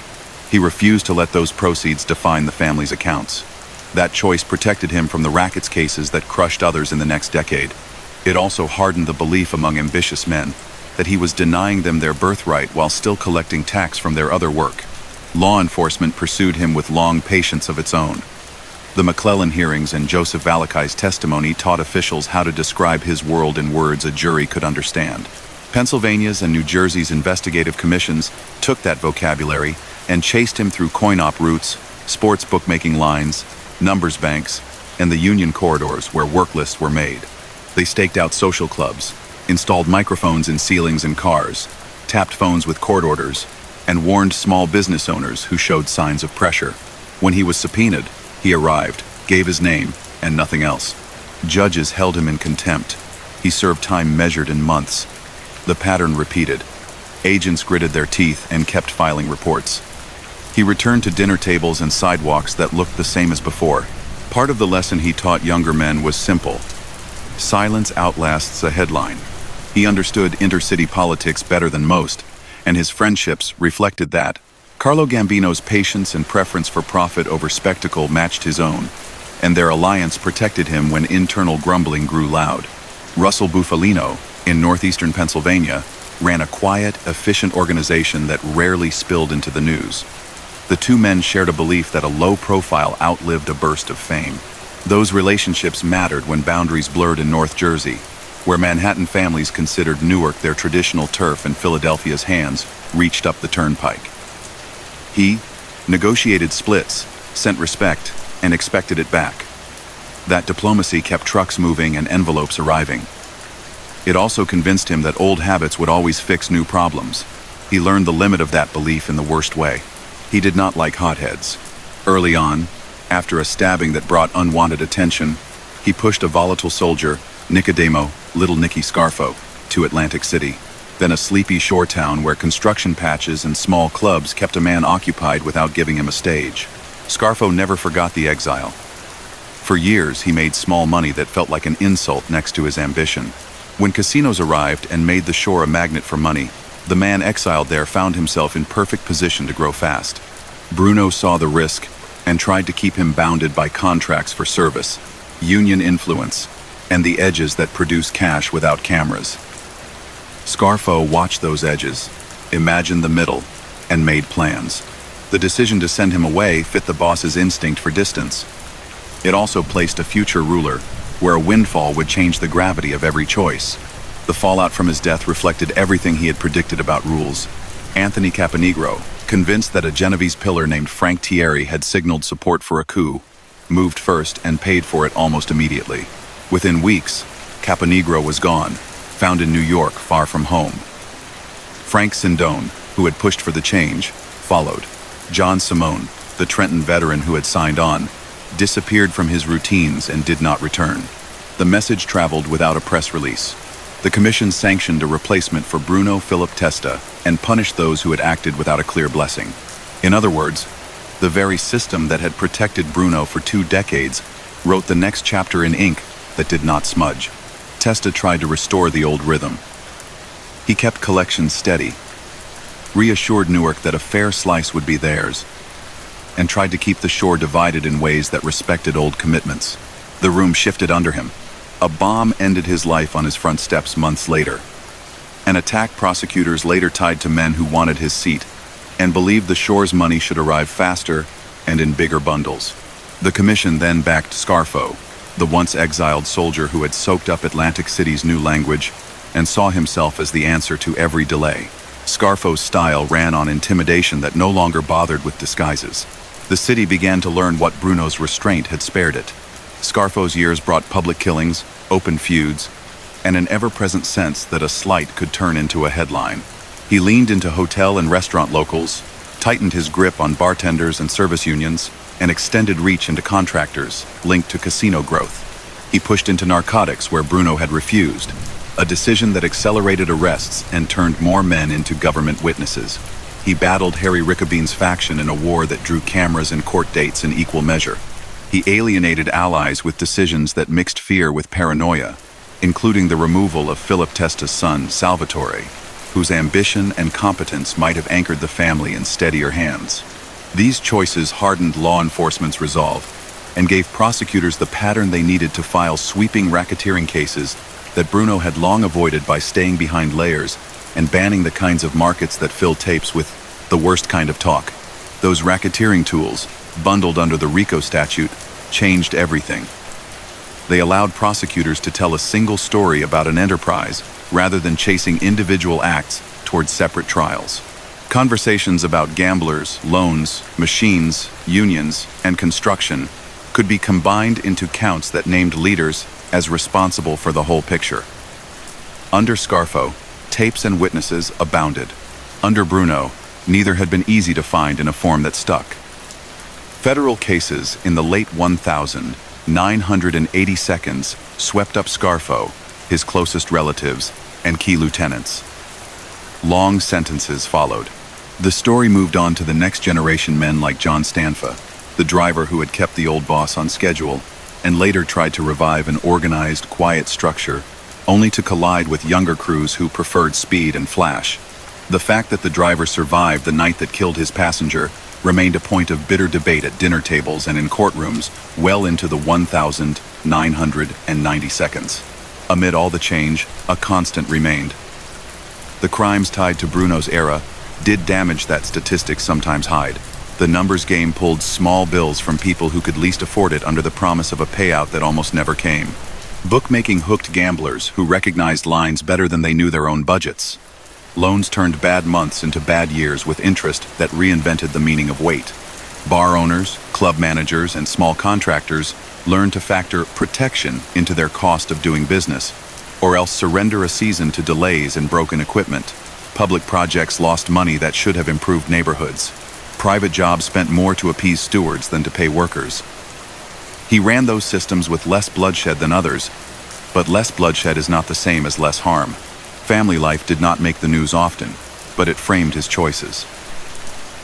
He refused to let those proceeds define the family's accounts. That choice protected him from the rackets cases that crushed others in the next decade. It also hardened the belief among ambitious men that he was denying them their birthright while still collecting tax from their other work. Law enforcement pursued him with long patience of its own. The McClellan hearings and Joseph Valakai's testimony taught officials how to describe his world in words a jury could understand. Pennsylvania's and New Jersey's investigative commissions took that vocabulary and chased him through coin-op routes, sports bookmaking lines, numbers banks, and the union corridors where work lists were made. They staked out social clubs, installed microphones in ceilings and cars, tapped phones with court orders, and warned small business owners who showed signs of pressure. When he was subpoenaed, he arrived, gave his name, and nothing else. Judges held him in contempt. He served time measured in months. The pattern repeated. Agents gritted their teeth and kept filing reports. He returned to dinner tables and sidewalks that looked the same as before. Part of the lesson he taught younger men was simple. Silence outlasts a headline. He understood intercity politics better than most, and his friendships reflected that. Carlo Gambino's patience and preference for profit over spectacle matched his own, and their alliance protected him when internal grumbling grew loud. Russell Bufalino, in northeastern Pennsylvania, ran a quiet, efficient organization that rarely spilled into the news. The two men shared a belief that a low profile outlived a burst of fame. Those relationships mattered when boundaries blurred in North Jersey, where Manhattan families considered Newark their traditional turf and Philadelphia's hands reached up the turnpike. He negotiated splits, sent respect, and expected it back. That diplomacy kept trucks moving and envelopes arriving. It also convinced him that old habits would always fix new problems. He learned the limit of that belief in the worst way. He did not like hotheads. Early on, after a stabbing that brought unwanted attention, he pushed a volatile soldier, Nicodemo, Little Nicky Scarfo, to Atlantic City, then a sleepy shore town where construction patches and small clubs kept a man occupied without giving him a stage. Scarfo never forgot the exile. For years, he made small money that felt like an insult next to his ambition. When casinos arrived and made the shore a magnet for money, the man exiled there found himself in perfect position to grow fast. Bruno saw the risk and tried to keep him bounded by contracts for service, union influence, and the edges that produce cash without cameras. Scarfo watched those edges, imagined the middle, and made plans. The decision to send him away fit the boss's instinct for distance. It also placed a future ruler where a windfall would change the gravity of every choice. The fallout from his death reflected everything he had predicted about rules. Anthony Caponegro, convinced that a Genovese pillar named Frank Thierry had signaled support for a coup, moved first and paid for it almost immediately. Within weeks, Caponegro was gone, found in New York, far from home. Frank Sindone, who had pushed for the change, followed. John Simone, the Trenton veteran who had signed on, disappeared from his routines and did not return. The message traveled without a press release. The commission sanctioned a replacement for Bruno Philip Testa and punished those who had acted without a clear blessing. In other words, the very system that had protected Bruno for 2 decades wrote the next chapter in ink that did not smudge. Testa tried to restore the old rhythm. He kept collections steady, reassured Newark that a fair slice would be theirs, and tried to keep the shore divided in ways that respected old commitments. The room shifted under him. A bomb ended his life on his front steps months later. An attack prosecutors later tied to men who wanted his seat and believed the shore's money should arrive faster and in bigger bundles. The commission then backed Scarfo, the once exiled soldier who had soaked up Atlantic City's new language and saw himself as the answer to every delay. Scarfo's style ran on intimidation that no longer bothered with disguises. The city began to learn what Bruno's restraint had spared it. Scarfo's years brought public killings, open feuds, and an ever-present sense that a slight could turn into a headline. He leaned into hotel and restaurant locals, tightened his grip on bartenders and service unions, and extended reach into contractors linked to casino growth. He pushed into narcotics where Bruno had refused, a decision that accelerated arrests and turned more men into government witnesses. He battled Harry Rickabene's faction in a war that drew cameras and court dates in equal measure. He alienated allies with decisions that mixed fear with paranoia, including the removal of Philip Testa's son, Salvatore, whose ambition and competence might have anchored the family in steadier hands. These choices hardened law enforcement's resolve and gave prosecutors the pattern they needed to file sweeping racketeering cases that Bruno had long avoided by staying behind layers and banning the kinds of markets that fill tapes with the worst kind of talk. Those racketeering tools, bundled under the RICO statute, changed everything. They allowed prosecutors to tell a single story about an enterprise rather than chasing individual acts towards separate trials. Conversations about gamblers, loans, machines, unions, and construction could be combined into counts that named leaders as responsible for the whole picture. Under Scarfo, tapes and witnesses abounded. Under Bruno, neither had been easy to find in a form that stuck. Federal cases in the late 1982 swept up Scarfo, his closest relatives, and key lieutenants. Long sentences followed. The story moved on to the next generation men like John Stanfa, the driver who had kept the old boss on schedule, and later tried to revive an organized, quiet structure, only to collide with younger crews who preferred speed and flash. The fact that the driver survived the night that killed his passenger remained a point of bitter debate at dinner tables and in courtrooms well into the 1990s. Amid all the change, a constant remained. The crimes tied to Bruno's era did damage that statistics sometimes hide. The numbers game pulled small bills from people who could least afford it under the promise of a payout that almost never came. Bookmaking hooked gamblers who recognized lines better than they knew their own budgets. Loans turned bad months into bad years with interest that reinvented the meaning of wait. Bar owners, club managers, and small contractors learned to factor protection into their cost of doing business, or else surrender a season to delays and broken equipment. Public projects lost money that should have improved neighborhoods. Private jobs spent more to appease stewards than to pay workers. He ran those systems with less bloodshed than others, but less bloodshed is not the same as less harm. Family life did not make the news often, but it framed his choices.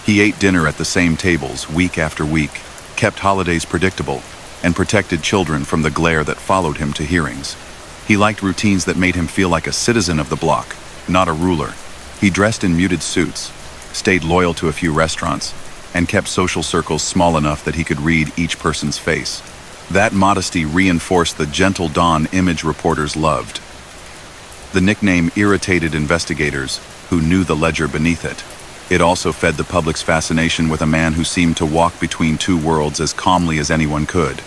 He ate dinner at the same tables week after week, kept holidays predictable, and protected children from the glare that followed him to hearings. He liked routines that made him feel like a citizen of the block, not a ruler. He dressed in muted suits, stayed loyal to a few restaurants, and kept social circles small enough that he could read each person's face. That modesty reinforced the gentle Don image reporters loved. The nickname irritated investigators who knew the ledger beneath it. It also fed the public's fascination with a man who seemed to walk between two worlds as calmly as anyone could.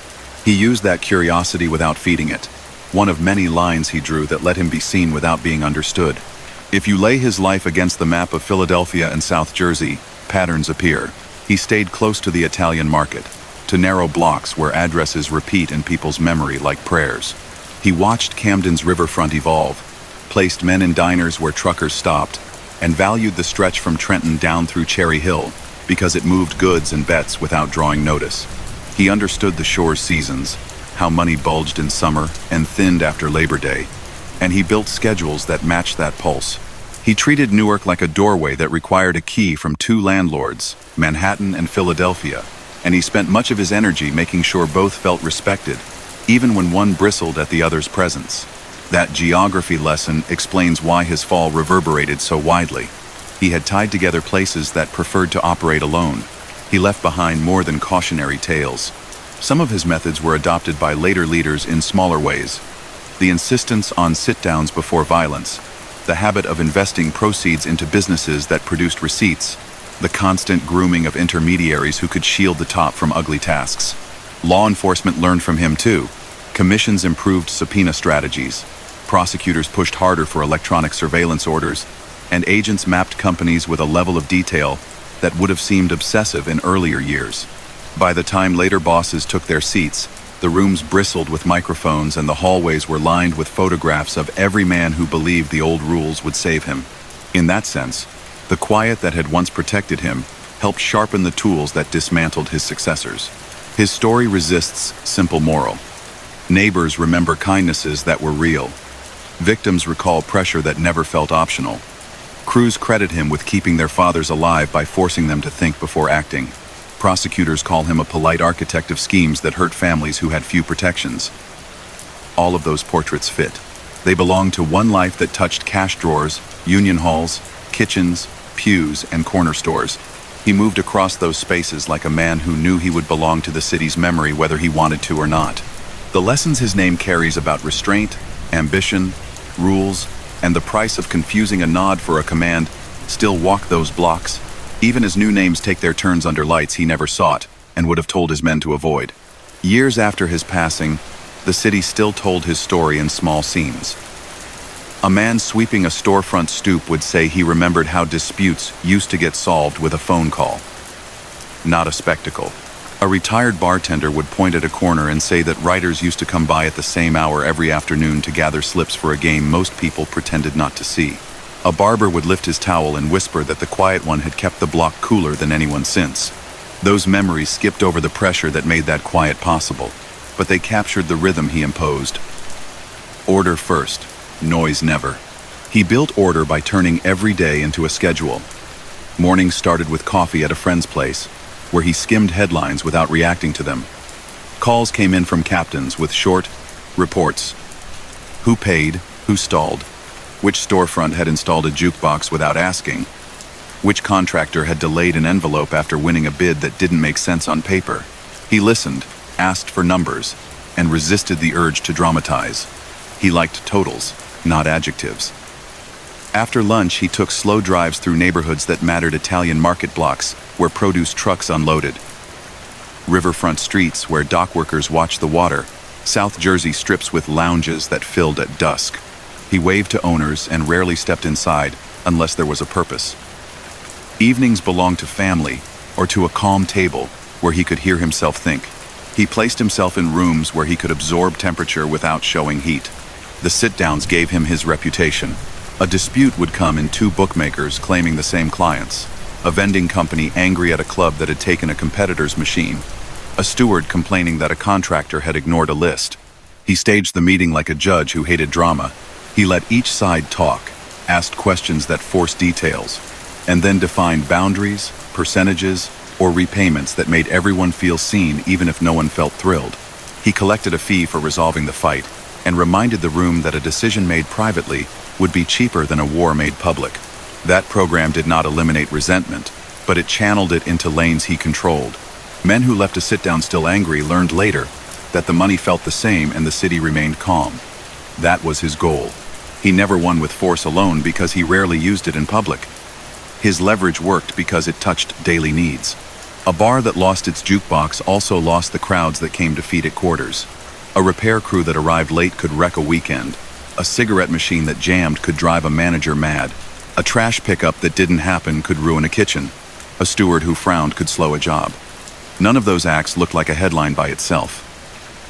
He used that curiosity without feeding it, one of many lines he drew that let him be seen without being understood. If you lay his life against the map of Philadelphia and South Jersey, patterns appear. He stayed close to the Italian market, to narrow blocks where addresses repeat in people's memory like prayers. He watched Camden's riverfront evolve, placed men in diners where truckers stopped, and valued the stretch from Trenton down through Cherry Hill because it moved goods and bets without drawing notice. He understood the shore's seasons, how money bulged in summer and thinned after Labor Day, and he built schedules that matched that pulse. He treated Newark like a doorway that required a key from two landlords, Manhattan and Philadelphia, and he spent much of his energy making sure both felt respected, even when one bristled at the other's presence. That geography lesson explains why his fall reverberated so widely. He had tied together places that preferred to operate alone. He left behind more than cautionary tales. Some of his methods were adopted by later leaders in smaller ways. The insistence on sit-downs before violence, the habit of investing proceeds into businesses that produced receipts, the constant grooming of intermediaries who could shield the top from ugly tasks. Law enforcement learned from him too. Commissions improved subpoena strategies. Prosecutors pushed harder for electronic surveillance orders, and agents mapped companies with a level of detail that would have seemed obsessive in earlier years. By the time later bosses took their seats, the rooms bristled with microphones and the hallways were lined with photographs of every man who believed the old rules would save him. In that sense, the quiet that had once protected him helped sharpen the tools that dismantled his successors. His story resists simple moral. Neighbors remember kindnesses that were real. Victims recall pressure that never felt optional. Crews credit him with keeping their fathers alive by forcing them to think before acting. Prosecutors call him a polite architect of schemes that hurt families who had few protections. All of those portraits fit. They belong to one life that touched cash drawers, union halls, kitchens, pews, and corner stores. He moved across those spaces like a man who knew he would belong to the city's memory whether he wanted to or not. The lessons his name carries about restraint, ambition, rules, and the price of confusing a nod for a command still walk those blocks, even as new names take their turns under lights he never sought and would have told his men to avoid. Years after his passing, the city still told his story in small scenes. A man sweeping a storefront stoop would say he remembered how disputes used to get solved with a phone call. Not a spectacle. A retired bartender would point at a corner and say that writers used to come by at the same hour every afternoon to gather slips for a game most people pretended not to see. A barber would lift his towel and whisper that the quiet one had kept the block cooler than anyone since. Those memories skipped over the pressure that made that quiet possible, but they captured the rhythm he imposed. Order first, noise never. He built order by turning every day into a schedule. Mornings started with coffee at a friend's place, where he skimmed headlines without reacting to them. Calls came in from captains with short reports. Who paid, who stalled, which storefront had installed a jukebox without asking, which contractor had delayed an envelope after winning a bid that didn't make sense on paper. He listened, asked for numbers, and resisted the urge to dramatize. He liked totals, not adjectives. After lunch, he took slow drives through neighborhoods that mattered: Italian market blocks, where produce trucks unloaded; riverfront streets where dockworkers watched the water; South Jersey strips with lounges that filled at dusk. He waved to owners and rarely stepped inside unless there was a purpose. Evenings belonged to family or to a calm table where he could hear himself think. He placed himself in rooms where he could absorb temperature without showing heat. The sit-downs gave him his reputation. A dispute would come in two bookmakers claiming the same clients, a vending company angry at a club that had taken a competitor's machine, a steward complaining that a contractor had ignored a list. He staged the meeting like a judge who hated drama. He let each side talk, asked questions that forced details, and then defined boundaries, percentages, or repayments that made everyone feel seen even if no one felt thrilled. He collected a fee for resolving the fight and reminded the room that a decision made privately would be cheaper than a war made public. That program did not eliminate resentment, but it channeled it into lanes he controlled. Men who left a sit-down still angry learned later that the money felt the same and the city remained calm. That was his goal. He never won with force alone because he rarely used it in public. His leverage worked because it touched daily needs. A bar that lost its jukebox also lost the crowds that came to feed it quarters. A repair crew that arrived late could wreck a weekend. A cigarette machine that jammed could drive a manager mad. A trash pickup that didn't happen could ruin a kitchen. A steward who frowned could slow a job. None of those acts looked like a headline by itself.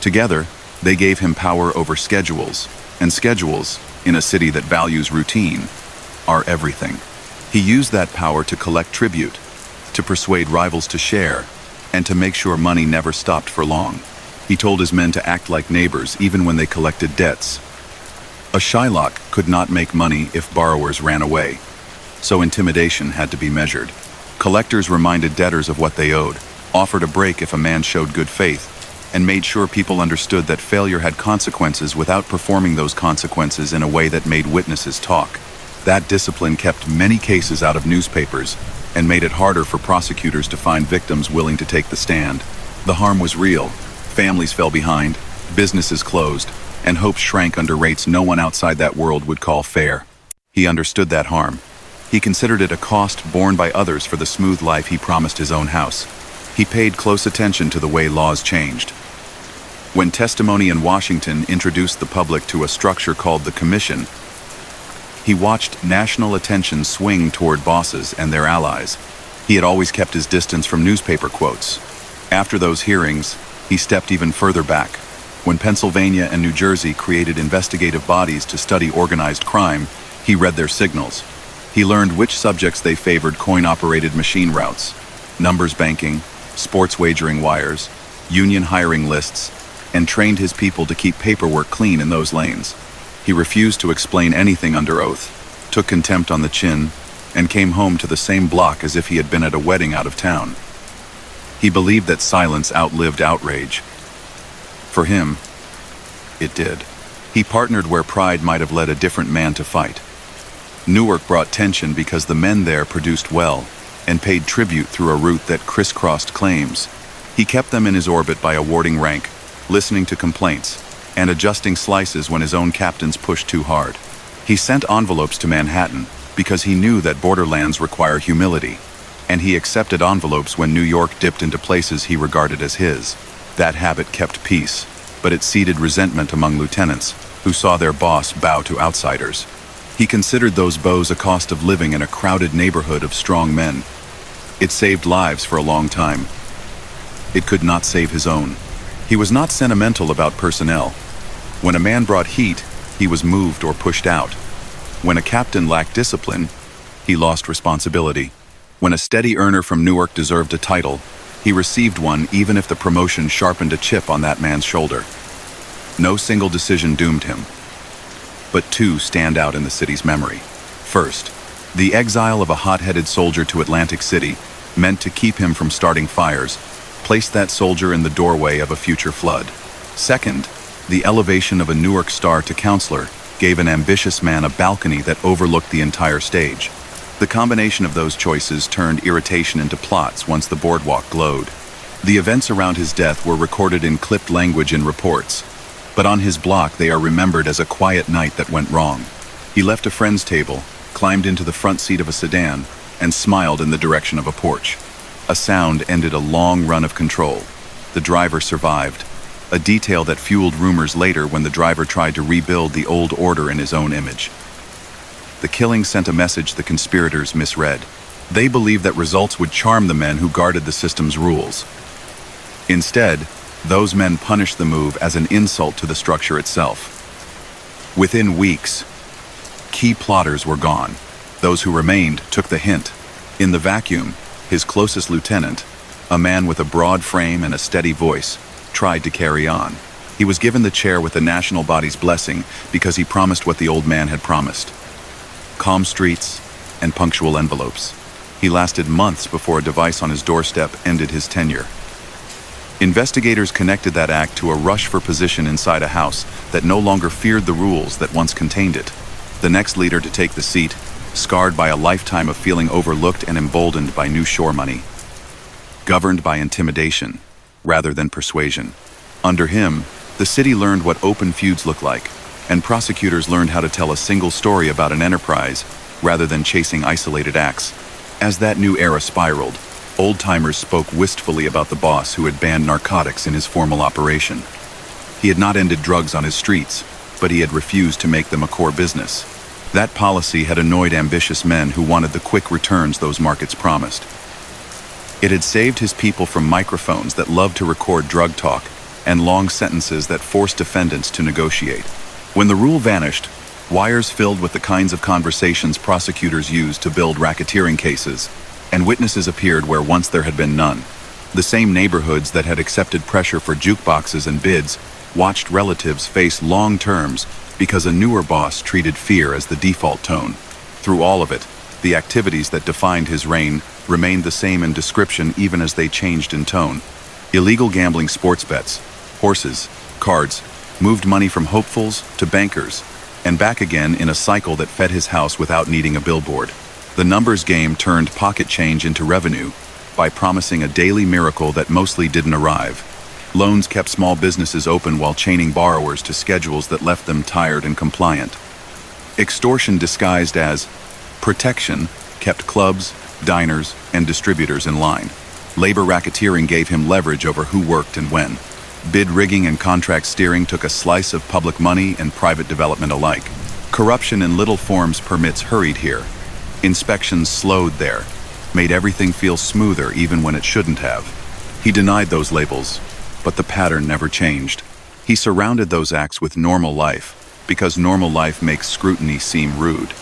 Together, they gave him power over schedules, and schedules, in a city that values routine, are everything. He used that power to collect tribute, to persuade rivals to share, and to make sure money never stopped for long. He told his men to act like neighbors even when they collected debts. A Shylock could not make money if borrowers ran away, so intimidation had to be measured. Collectors reminded debtors of what they owed, offered a break if a man showed good faith, and made sure people understood that failure had consequences without performing those consequences in a way that made witnesses talk. That discipline kept many cases out of newspapers and made it harder for prosecutors to find victims willing to take the stand. The harm was real. Families fell behind, businesses closed, and hope shrank under rates no one outside that world would call fair. He understood that harm. He considered it a cost borne by others for the smooth life he promised his own house. He paid close attention to the way laws changed. When testimony in Washington introduced the public to a structure called the Commission, he watched national attention swing toward bosses and their allies. He had always kept his distance from newspaper quotes. After those hearings, he stepped even further back. When Pennsylvania and New Jersey created investigative bodies to study organized crime, he read their signals. He learned which subjects they favored: coin-operated machine routes, numbers banking, sports wagering wires, union hiring lists, and trained his people to keep paperwork clean in those lanes. He refused to explain anything under oath, took contempt on the chin, and came home to the same block as if he had been at a wedding out of town. He believed that silence outlived outrage. For him, it did. He partnered where pride might have led a different man to fight. Newark brought tension because the men there produced well and paid tribute through a route that crisscrossed claims. He kept them in his orbit by awarding rank, listening to complaints, and adjusting slices when his own captains pushed too hard. He sent envelopes to Manhattan because he knew that borderlands require humility, and he accepted envelopes when New York dipped into places he regarded as his. That habit kept peace, but it seeded resentment among lieutenants who saw their boss bow to outsiders. He considered those bows a cost of living in a crowded neighborhood of strong men. It saved lives for a long time. It could not save his own. He was not sentimental about personnel. When a man brought heat, he was moved or pushed out. When a captain lacked discipline, he lost responsibility. When a steady earner from Newark deserved a title, he received one even if the promotion sharpened a chip on that man's shoulder. No single decision doomed him, but two stand out in the city's memory. First, the exile of a hot-headed soldier to Atlantic City, meant to keep him from starting fires, placed that soldier in the doorway of a future flood. Second, the elevation of a Newark star to counselor gave an ambitious man a balcony that overlooked the entire stage. The combination of those choices turned irritation into plots once the boardwalk glowed. The events around his death were recorded in clipped language in reports, but on his block they are remembered as a quiet night that went wrong. He left a friend's table, climbed into the front seat of a sedan, and smiled in the direction of a porch. A sound ended a long run of control. The driver survived, a detail that fueled rumors later when the driver tried to rebuild the old order in his own image. The killing sent a message the conspirators misread. They believed that results would charm the men who guarded the system's rules. Instead, those men punished the move as an insult to the structure itself. Within weeks, key plotters were gone. Those who remained took the hint. In the vacuum, his closest lieutenant, a man with a broad frame and a steady voice, tried to carry on. He was given the chair with the national body's blessing because he promised what the old man had promised: calm streets and punctual envelopes. He lasted months before a device on his doorstep ended his tenure. Investigators connected that act to a rush for position inside a house that no longer feared the rules that once contained it. The next leader to take the seat, scarred by a lifetime of feeling overlooked and emboldened by new shore money. Governed by intimidation rather than persuasion. Under him, the city learned what open feuds look like. and prosecutors learned how to tell a single story about an enterprise rather than chasing isolated acts. As that new era spiraled, old-timers spoke wistfully about the boss who had banned narcotics in his formal operation. He had not ended drugs on his streets, but he had refused to make them a core business. That policy had annoyed ambitious men who wanted the quick returns those markets promised. It had saved his people from microphones that loved to record drug talk and long sentences that forced defendants to negotiate. When the rule vanished, wires filled with the kinds of conversations prosecutors used to build racketeering cases, and witnesses appeared where once there had been none. The same neighborhoods that had accepted pressure for jukeboxes and bids watched relatives face long terms because a newer boss treated fear as the default tone. Through all of it, the activities that defined his reign remained the same in description even as they changed in tone. Illegal gambling sports bets, horses, cards, moved money from hopefuls to bankers, and back again in a cycle that fed his house without needing a billboard. The numbers game turned pocket change into revenue by promising a daily miracle that mostly didn't arrive. Loans kept small businesses open while chaining borrowers to schedules that left them tired and compliant. Extortion disguised as protection kept clubs, diners, and distributors in line. Labor racketeering gave him leverage over who worked and when. Bid rigging and contract steering took a slice of public money and private development alike. Corruption in little forms permits hurried here. Inspections slowed there, made everything feel smoother even when it shouldn't have. He denied those labels, but the pattern never changed. He surrounded those acts with normal life, because normal life makes scrutiny seem rude.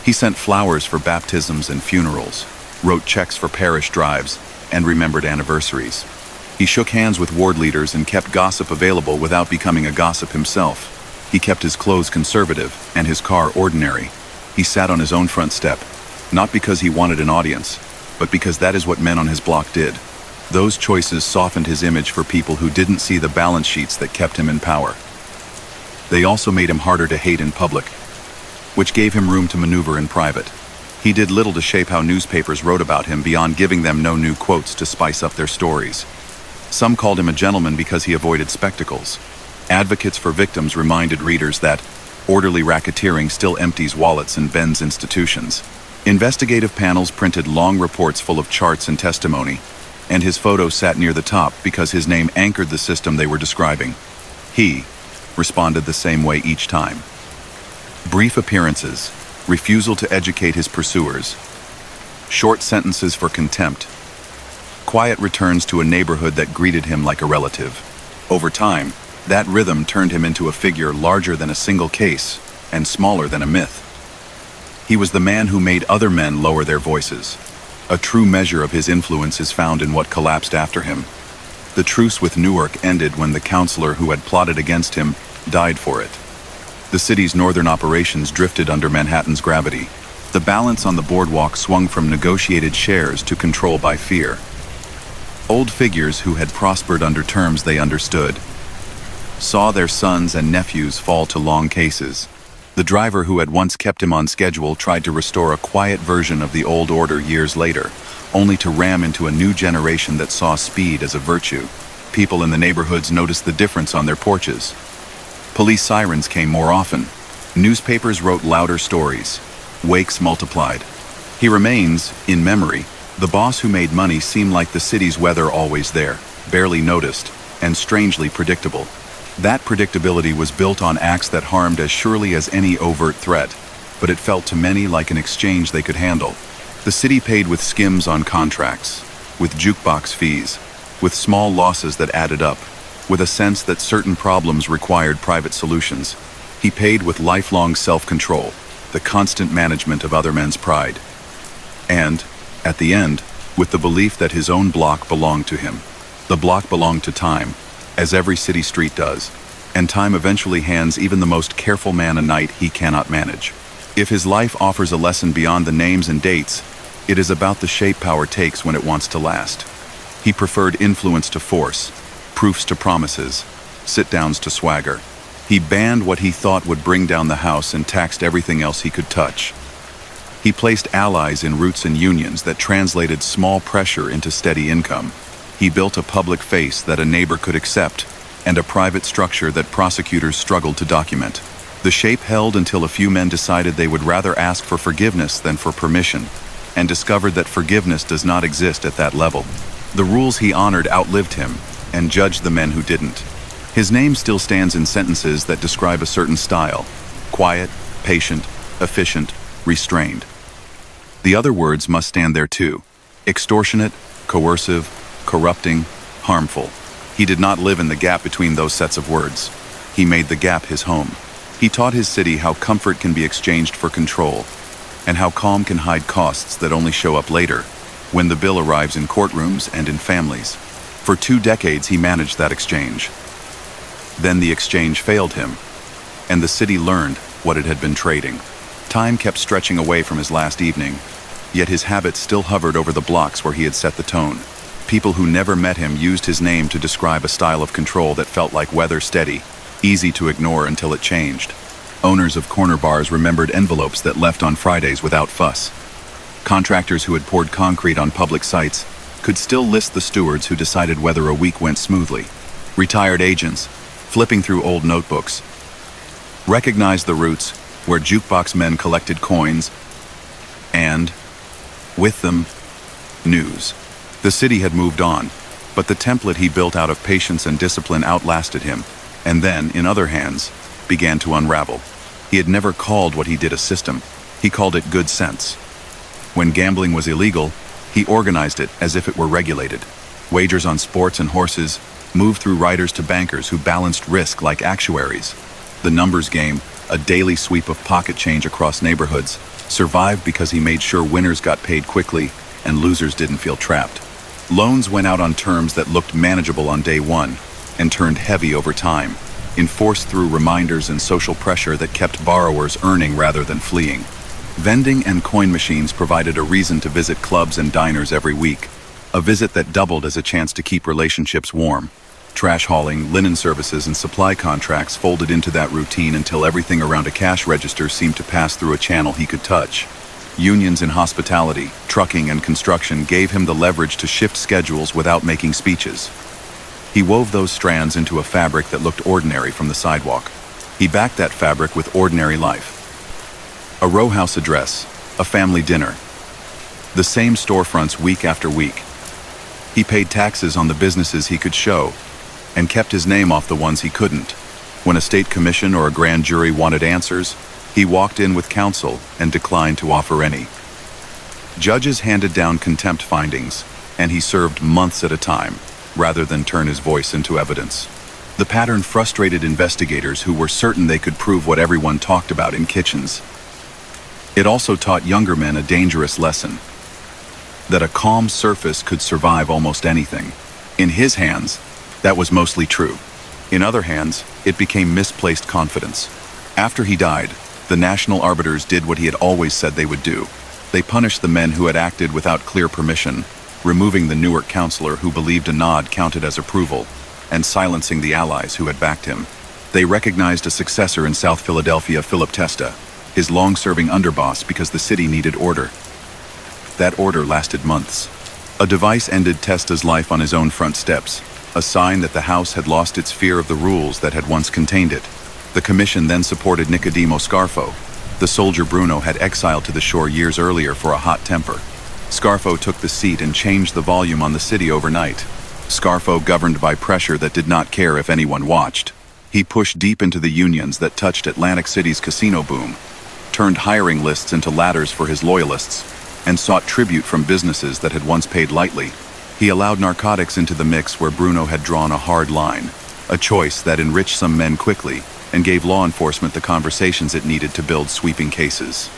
He sent flowers for baptisms and funerals, wrote checks for parish drives, and remembered anniversaries. He shook hands with ward leaders and kept gossip available without becoming a gossip himself. He kept his clothes conservative and his car ordinary. He sat on his own front step, not because he wanted an audience, but because that is what men on his block did. Those choices softened his image for people who didn't see the balance sheets that kept him in power. They also made him harder to hate in public, which gave him room to maneuver in private. He did little to shape how newspapers wrote about him beyond giving them no new quotes to spice up their stories. Some called him a gentleman because he avoided spectacles. Advocates for victims reminded readers that orderly racketeering still empties wallets and bends institutions. Investigative panels printed long reports full of charts and testimony, and his photo sat near the top because his name anchored the system they were describing. He responded the same way each time. Brief appearances, refusal to educate his pursuers, short sentences for contempt, quiet returns to a neighborhood that greeted him like a relative. Over time, that rhythm turned him into a figure larger than a single case and smaller than a myth. He was the man who made other men lower their voices. A true measure of his influence is found in what collapsed after him. The truce with Newark ended when the counselor who had plotted against him died for it. The city's northern operations drifted under Manhattan's gravity. The balance on the boardwalk swung from negotiated shares to control by fear. Old figures who had prospered under terms they understood saw their sons and nephews fall to long cases. The driver who had once kept him on schedule tried to restore a quiet version of the old order years later, only to ram into a new generation that saw speed as a virtue. People in the neighborhoods noticed the difference on their porches. Police sirens came more often. Newspapers wrote louder stories. Wakes multiplied. He remains, in memory, the boss who made money seem like the city's weather always there, barely noticed, and strangely predictable. That predictability was built on acts that harmed as surely as any overt threat, but it felt to many like an exchange they could handle. The city paid with skims on contracts, with jukebox fees, with small losses that added up, with a sense that certain problems required private solutions. He paid with lifelong self-control, the constant management of other men's pride. And, at the end, with the belief that his own block belonged to him. The block belonged to time, as every city street does, and time eventually hands even the most careful man a night he cannot manage. If his life offers a lesson beyond the names and dates, it is about the shape power takes when it wants to last. He preferred influence to force, proofs to promises, sit-downs to swagger. He banned what he thought would bring down the house and taxed everything else he could touch. He placed allies in roots and unions that translated small pressure into steady income. He built a public face that a neighbor could accept, and a private structure that prosecutors struggled to document. The shape held until a few men decided they would rather ask for forgiveness than for permission, and discovered that forgiveness does not exist at that level. The rules he honored outlived him, and judged the men who didn't. His name still stands in sentences that describe a certain style: quiet, patient, efficient, restrained. The other words must stand there too: extortionate, coercive, corrupting, harmful. He did not live in the gap between those sets of words. He made the gap his home. He taught his city how comfort can be exchanged for control, and how calm can hide costs that only show up later, when the bill arrives in courtrooms and in families. For 2 decades he managed that exchange. Then the exchange failed him, and the city learned what it had been trading. Time kept stretching away from his last evening, yet his habits still hovered over the blocks where he had set the tone. People who never met him used his name to describe a style of control that felt like weather steady, easy to ignore until it changed. Owners of corner bars remembered envelopes that left on Fridays without fuss. Contractors who had poured concrete on public sites could still list the stewards who decided whether a week went smoothly. Retired agents, flipping through old notebooks, recognized the routes where jukebox men collected coins, and, with them, news. The city had moved on, but the template he built out of patience and discipline outlasted him, and then, in other hands, began to unravel. He had never called what he did a system. He called it good sense. When gambling was illegal, he organized it as if it were regulated. Wagers on sports and horses moved through writers to bankers who balanced risk like actuaries. The numbers game, a daily sweep of pocket change across neighborhoods, survived because he made sure winners got paid quickly and losers didn't feel trapped. Loans went out on terms that looked manageable on day one and turned heavy over time, enforced through reminders and social pressure that kept borrowers earning rather than fleeing. Vending and coin machines provided a reason to visit clubs and diners every week, a visit that doubled as a chance to keep relationships warm. Trash hauling, linen services, and supply contracts folded into that routine until everything around a cash register seemed to pass through a channel he could touch. Unions in hospitality, trucking, and construction gave him the leverage to shift schedules without making speeches. He wove those strands into a fabric that looked ordinary from the sidewalk. He backed that fabric with ordinary life. A row house address, a family dinner, the same storefronts week after week. He paid taxes on the businesses he could show, and kept his name off the ones he couldn't. When a state commission or a grand jury wanted answers, he walked in with counsel and declined to offer any. Judges handed down contempt findings, and he served months at a time, rather than turn his voice into evidence. The pattern frustrated investigators who were certain they could prove what everyone talked about in kitchens. It also taught younger men a dangerous lesson: that a calm surface could survive almost anything. In his hands, that was mostly true. In other hands, it became misplaced confidence. After he died, the national arbiters did what he had always said they would do. They punished the men who had acted without clear permission, removing the Newark counselor who believed a nod counted as approval, and silencing the allies who had backed him. They recognized a successor in South Philadelphia, Philip Testa, his long-serving underboss, because the city needed order. That order lasted months. A device ended Testa's life on his own front steps, a sign that the house had lost its fear of the rules that had once contained it. The commission then supported Nicodemo Scarfo, the soldier Bruno had exiled to the shore years earlier for a hot temper. Scarfo took the seat and changed the volume on the city overnight. Scarfo governed by pressure that did not care if anyone watched. He pushed deep into the unions that touched Atlantic City's casino boom, turned hiring lists into ladders for his loyalists, and sought tribute from businesses that had once paid lightly. He allowed narcotics into the mix where Bruno had drawn a hard line, a choice that enriched some men quickly and gave law enforcement the conversations it needed to build sweeping cases.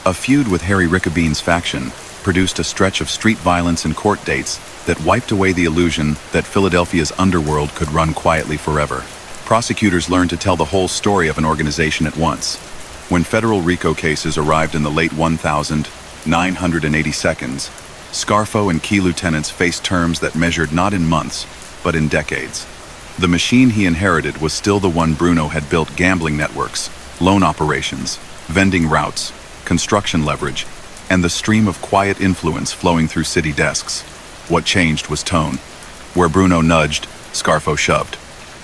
A feud with Harry Rickabene's faction produced a stretch of street violence and court dates that wiped away the illusion that Philadelphia's underworld could run quietly forever. Prosecutors learned to tell the whole story of an organization at once. When federal RICO cases arrived in the late 1982s, Scarfo and key lieutenants faced terms that measured not in months, but in decades. The machine he inherited was still the one Bruno had built: gambling networks, loan operations, vending routes, construction leverage, and the stream of quiet influence flowing through city desks. What changed was tone. Where Bruno nudged, Scarfo shoved.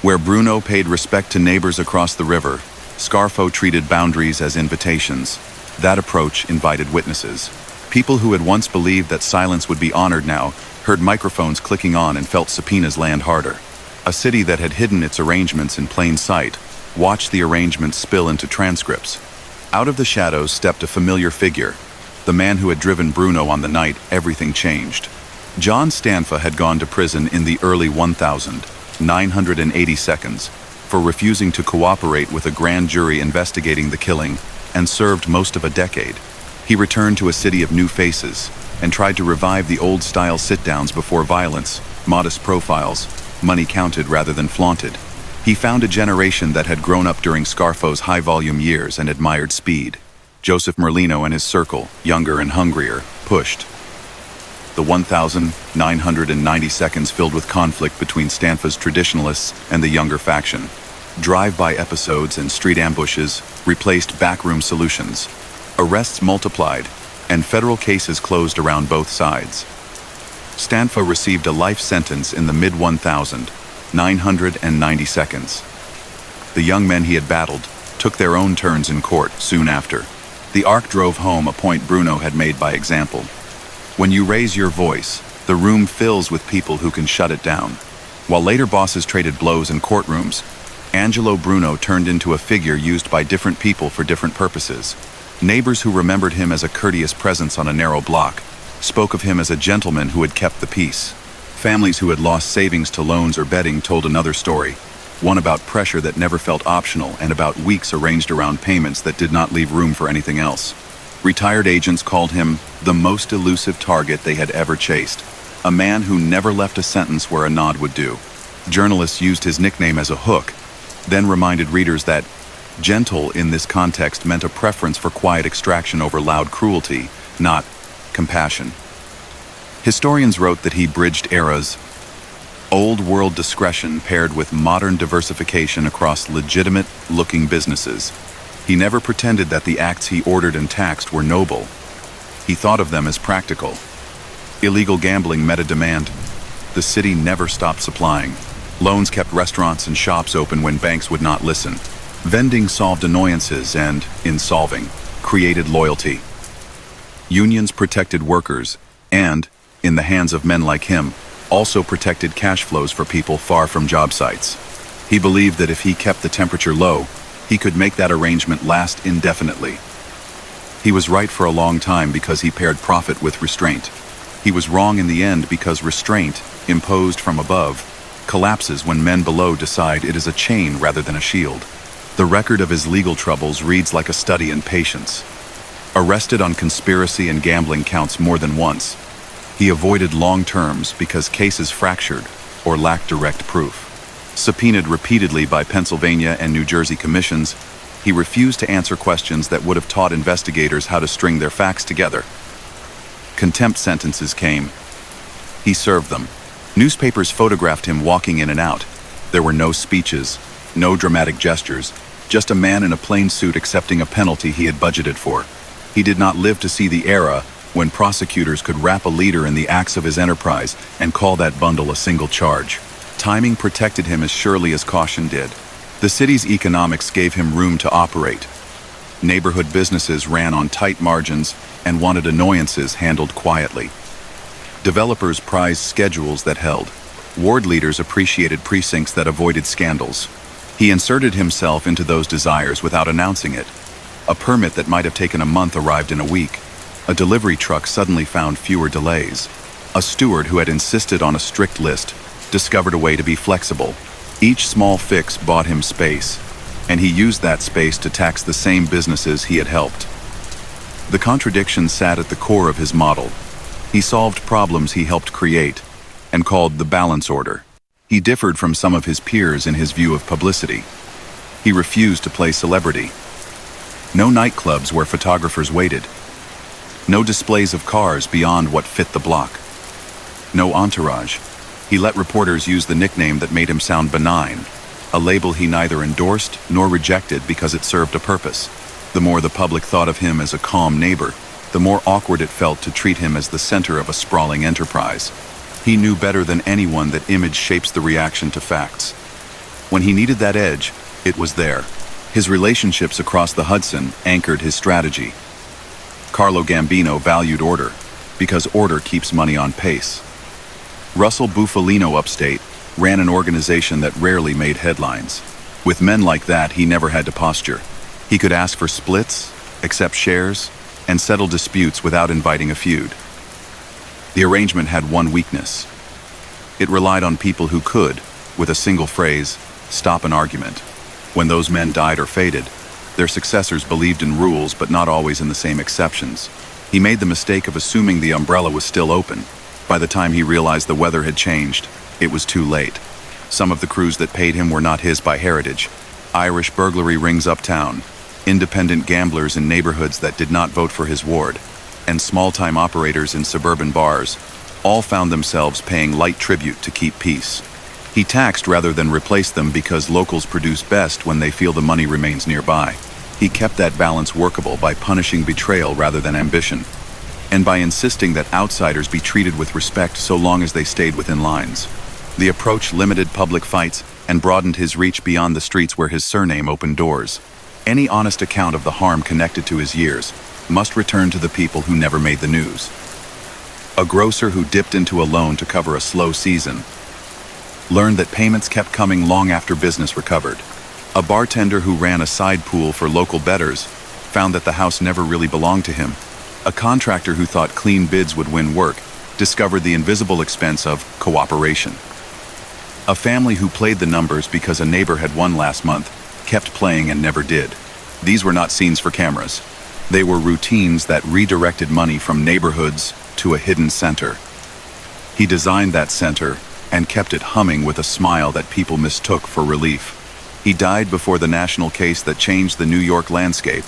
Where Bruno paid respect to neighbors across the river, Scarfo treated boundaries as invitations. That approach invited witnesses. People who had once believed that silence would be honored now heard microphones clicking on and felt subpoenas land harder. A city that had hidden its arrangements in plain sight watched the arrangements spill into transcripts. Out of the shadows stepped a familiar figure, the man who had driven Bruno on the night everything changed. John Stanfa had gone to prison in the early 1982 for refusing to cooperate with a grand jury investigating the killing and served most of a decade. He returned to a city of new faces and tried to revive the old-style sit-downs before violence, modest profiles, money counted rather than flaunted. He found a generation that had grown up during Scarfo's high-volume years and admired speed. Joseph Merlino and his circle, younger and hungrier, pushed. The 1990 seconds filled with conflict between Stanfa's traditionalists and the younger faction. Drive-by episodes and street ambushes replaced backroom solutions. Arrests multiplied, and federal cases closed around both sides. Stanfa received a life sentence in the mid-1990 seconds. The young men he had battled took their own turns in court soon after. The arc drove home a point Bruno had made by example. When you raise your voice, the room fills with people who can shut it down. While later bosses traded blows in courtrooms, Angelo Bruno turned into a figure used by different people for different purposes. Neighbors who remembered him as a courteous presence on a narrow block spoke of him as a gentleman who had kept the peace. Families who had lost savings to loans or betting told another story, one about pressure that never felt optional and about weeks arranged around payments that did not leave room for anything else. Retired agents called him the most elusive target they had ever chased, a man who never left a sentence where a nod would do. Journalists used his nickname as a hook, then reminded readers that gentle in this context meant a preference for quiet extraction over loud cruelty, not compassion. Historians wrote that he bridged eras, old-world discretion paired with modern diversification across legitimate-looking businesses. He never pretended that the acts he ordered and taxed were noble. He thought of them as practical. Illegal gambling met a demand. The city never stopped supplying. Loans kept restaurants and shops open when banks would not listen. Vending solved annoyances and, in solving, created loyalty. Unions protected workers and, in the hands of men like him, also protected cash flows for people far from job sites. He believed that if he kept the temperature low, he could make that arrangement last indefinitely. He was right for a long time because he paired profit with restraint. He was wrong in the end because restraint, imposed from above, collapses when men below decide it is a chain rather than a shield. The record of his legal troubles reads like a study in patience. Arrested on conspiracy and gambling counts more than once, he avoided long terms because cases fractured or lacked direct proof. Subpoenaed repeatedly by Pennsylvania and New Jersey commissions, he refused to answer questions that would have taught investigators how to string their facts together. Contempt sentences came. He served them. Newspapers photographed him walking in and out. There were no speeches, no dramatic gestures, just a man in a plain suit accepting a penalty he had budgeted for. He did not live to see the era when prosecutors could wrap a leader in the acts of his enterprise and call that bundle a single charge. Timing protected him as surely as caution did. The city's economics gave him room to operate. Neighborhood businesses ran on tight margins and wanted annoyances handled quietly. Developers prized schedules that held. Ward leaders appreciated precincts that avoided scandals. He inserted himself into those desires without announcing it. A permit that might have taken a month arrived in a week. A delivery truck suddenly found fewer delays. A steward who had insisted on a strict list discovered a way to be flexible. Each small fix bought him space, and he used that space to tax the same businesses he had helped. The contradiction sat at the core of his model. He solved problems he helped create and called the balance order. He differed from some of his peers in his view of publicity. He refused to play celebrity. No nightclubs where photographers waited. No displays of cars beyond what fit the block. No entourage. He let reporters use the nickname that made him sound benign, a label he neither endorsed nor rejected because it served a purpose. The more the public thought of him as a calm neighbor, the more awkward it felt to treat him as the center of a sprawling enterprise. He knew better than anyone that image shapes the reaction to facts. When he needed that edge, it was there. His relationships across the Hudson anchored his strategy. Carlo Gambino valued order, because order keeps money on pace. Russell Bufalino upstate ran an organization that rarely made headlines. With men like that, he never had to posture. He could ask for splits, accept shares, and settle disputes without inviting a feud. The arrangement had one weakness. It relied on people who could, with a single phrase, stop an argument. When those men died or faded, their successors believed in rules but not always in the same exceptions. He made the mistake of assuming the umbrella was still open. By the time he realized the weather had changed, it was too late. Some of the crews that paid him were not his by heritage. Irish burglary rings uptown, independent gamblers in neighborhoods that did not vote for his ward, and small-time operators in suburban bars all found themselves paying light tribute to keep peace. He taxed rather than replaced them because locals produce best when they feel the money remains nearby. He kept that balance workable by punishing betrayal rather than ambition, and by insisting that outsiders be treated with respect so long as they stayed within lines. The approach limited public fights and broadened his reach beyond the streets where his surname opened doors. Any honest account of the harm connected to his years must return to the people who never made the news. A grocer who dipped into a loan to cover a slow season learned that payments kept coming long after business recovered. A bartender who ran a side pool for local bettors found that the house never really belonged to him. A contractor who thought clean bids would win work discovered the invisible expense of cooperation. A family who played the numbers because a neighbor had won last month kept playing and never did. These were not scenes for cameras. They were routines that redirected money from neighborhoods to a hidden center. He designed that center and kept it humming with a smile that people mistook for relief. He died before the national case that changed the New York landscape.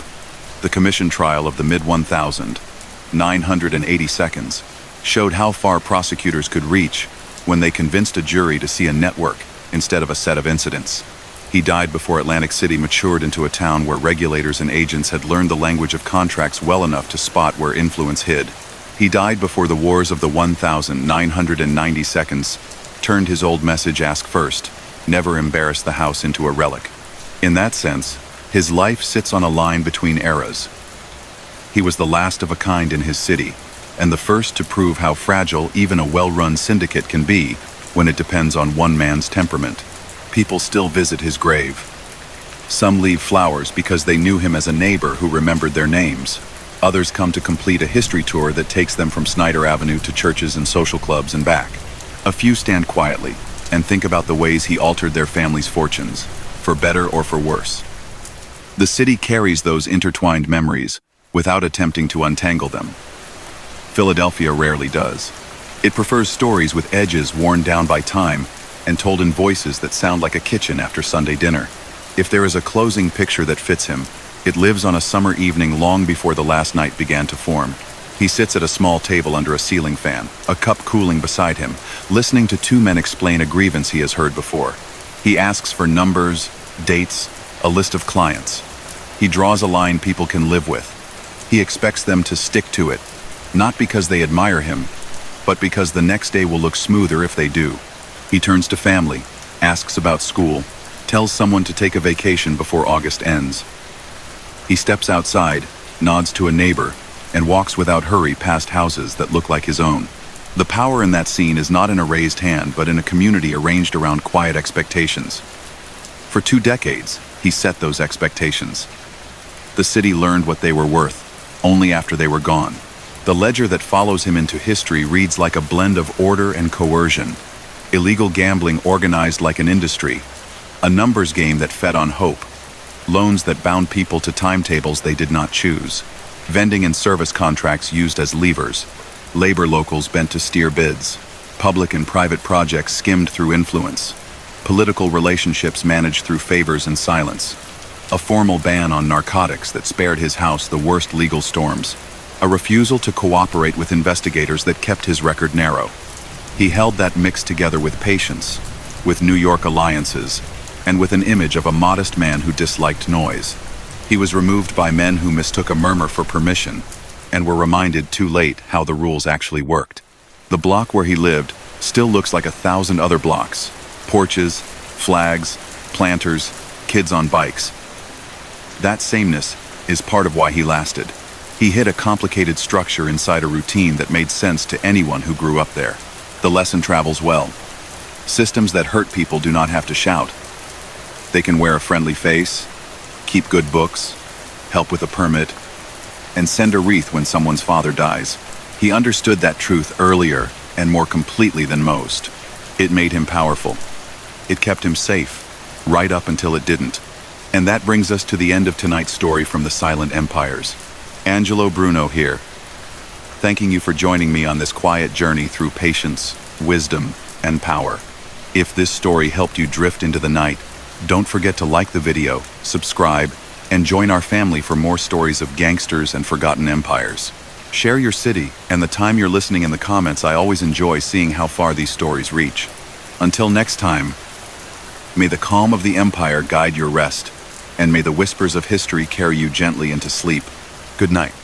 The commission trial of the mid-1980 seconds showed how far prosecutors could reach when they convinced a jury to see a network instead of a set of incidents. He died before Atlantic City matured into a town where regulators and agents had learned the language of contracts well enough to spot where influence hid. He died before the wars of the 1990 seconds turned his old message, ask first, never embarrass the house, into a relic. In that sense, his life sits on a line between eras. He was the last of a kind in his city, and the first to prove how fragile even a well-run syndicate can be when it depends on one man's temperament. People still visit his grave. Some leave flowers because they knew him as a neighbor who remembered their names. Others come to complete a history tour that takes them from Snyder Avenue to churches and social clubs and back. A few stand quietly and think about the ways he altered their family's fortunes, for better or for worse. The city carries those intertwined memories without attempting to untangle them. Philadelphia rarely does. It prefers stories with edges worn down by time and told in voices that sound like a kitchen after Sunday dinner. If there is a closing picture that fits him, it lives on a summer evening long before the last night began to form. He sits at a small table under a ceiling fan, a cup cooling beside him, listening to two men explain a grievance he has heard before. He asks for numbers, dates, a list of clients. He draws a line people can live with. He expects them to stick to it, not because they admire him, but because the next day will look smoother if they do. He turns to family, asks about school, tells someone to take a vacation before August ends. He steps outside, nods to a neighbor, and walks without hurry past houses that look like his own. The power in that scene is not in a raised hand, but in a community arranged around quiet expectations. For 2 decades, he set those expectations. The city learned what they were worth only after they were gone. The ledger that follows him into history reads like a blend of order and coercion. Illegal gambling organized like an industry, a numbers game that fed on hope, loans that bound people to timetables they did not choose, vending and service contracts used as levers, labor locals bent to steer bids, public and private projects skimmed through influence, political relationships managed through favors and silence, a formal ban on narcotics that spared his house the worst legal storms, a refusal to cooperate with investigators that kept his record narrow. He held that mix together with patience, with New York alliances, and with an image of a modest man who disliked noise. He was removed by men who mistook a murmur for permission, and were reminded too late how the rules actually worked. The block where he lived still looks like 1,000 other blocks. Porches, flags, planters, kids on bikes. That sameness is part of why he lasted. He hid a complicated structure inside a routine that made sense to anyone who grew up there. The lesson travels well. Systems that hurt people do not have to shout. They can wear a friendly face, keep good books, help with a permit, and send a wreath when someone's father dies. He understood that truth earlier and more completely than most. It made him powerful. It kept him safe, right up until it didn't. And that brings us to the end of tonight's story from the Silent Empires. Angelo Bruno here, thanking you for joining me on this quiet journey through patience, wisdom, and power. If this story helped you drift into the night, don't forget to like the video, subscribe, and join our family for more stories of gangsters and forgotten empires. Share your city and the time you're listening in the comments. I always enjoy seeing how far these stories reach. Until next time, may the calm of the empire guide your rest, and may the whispers of history carry you gently into sleep. Good night.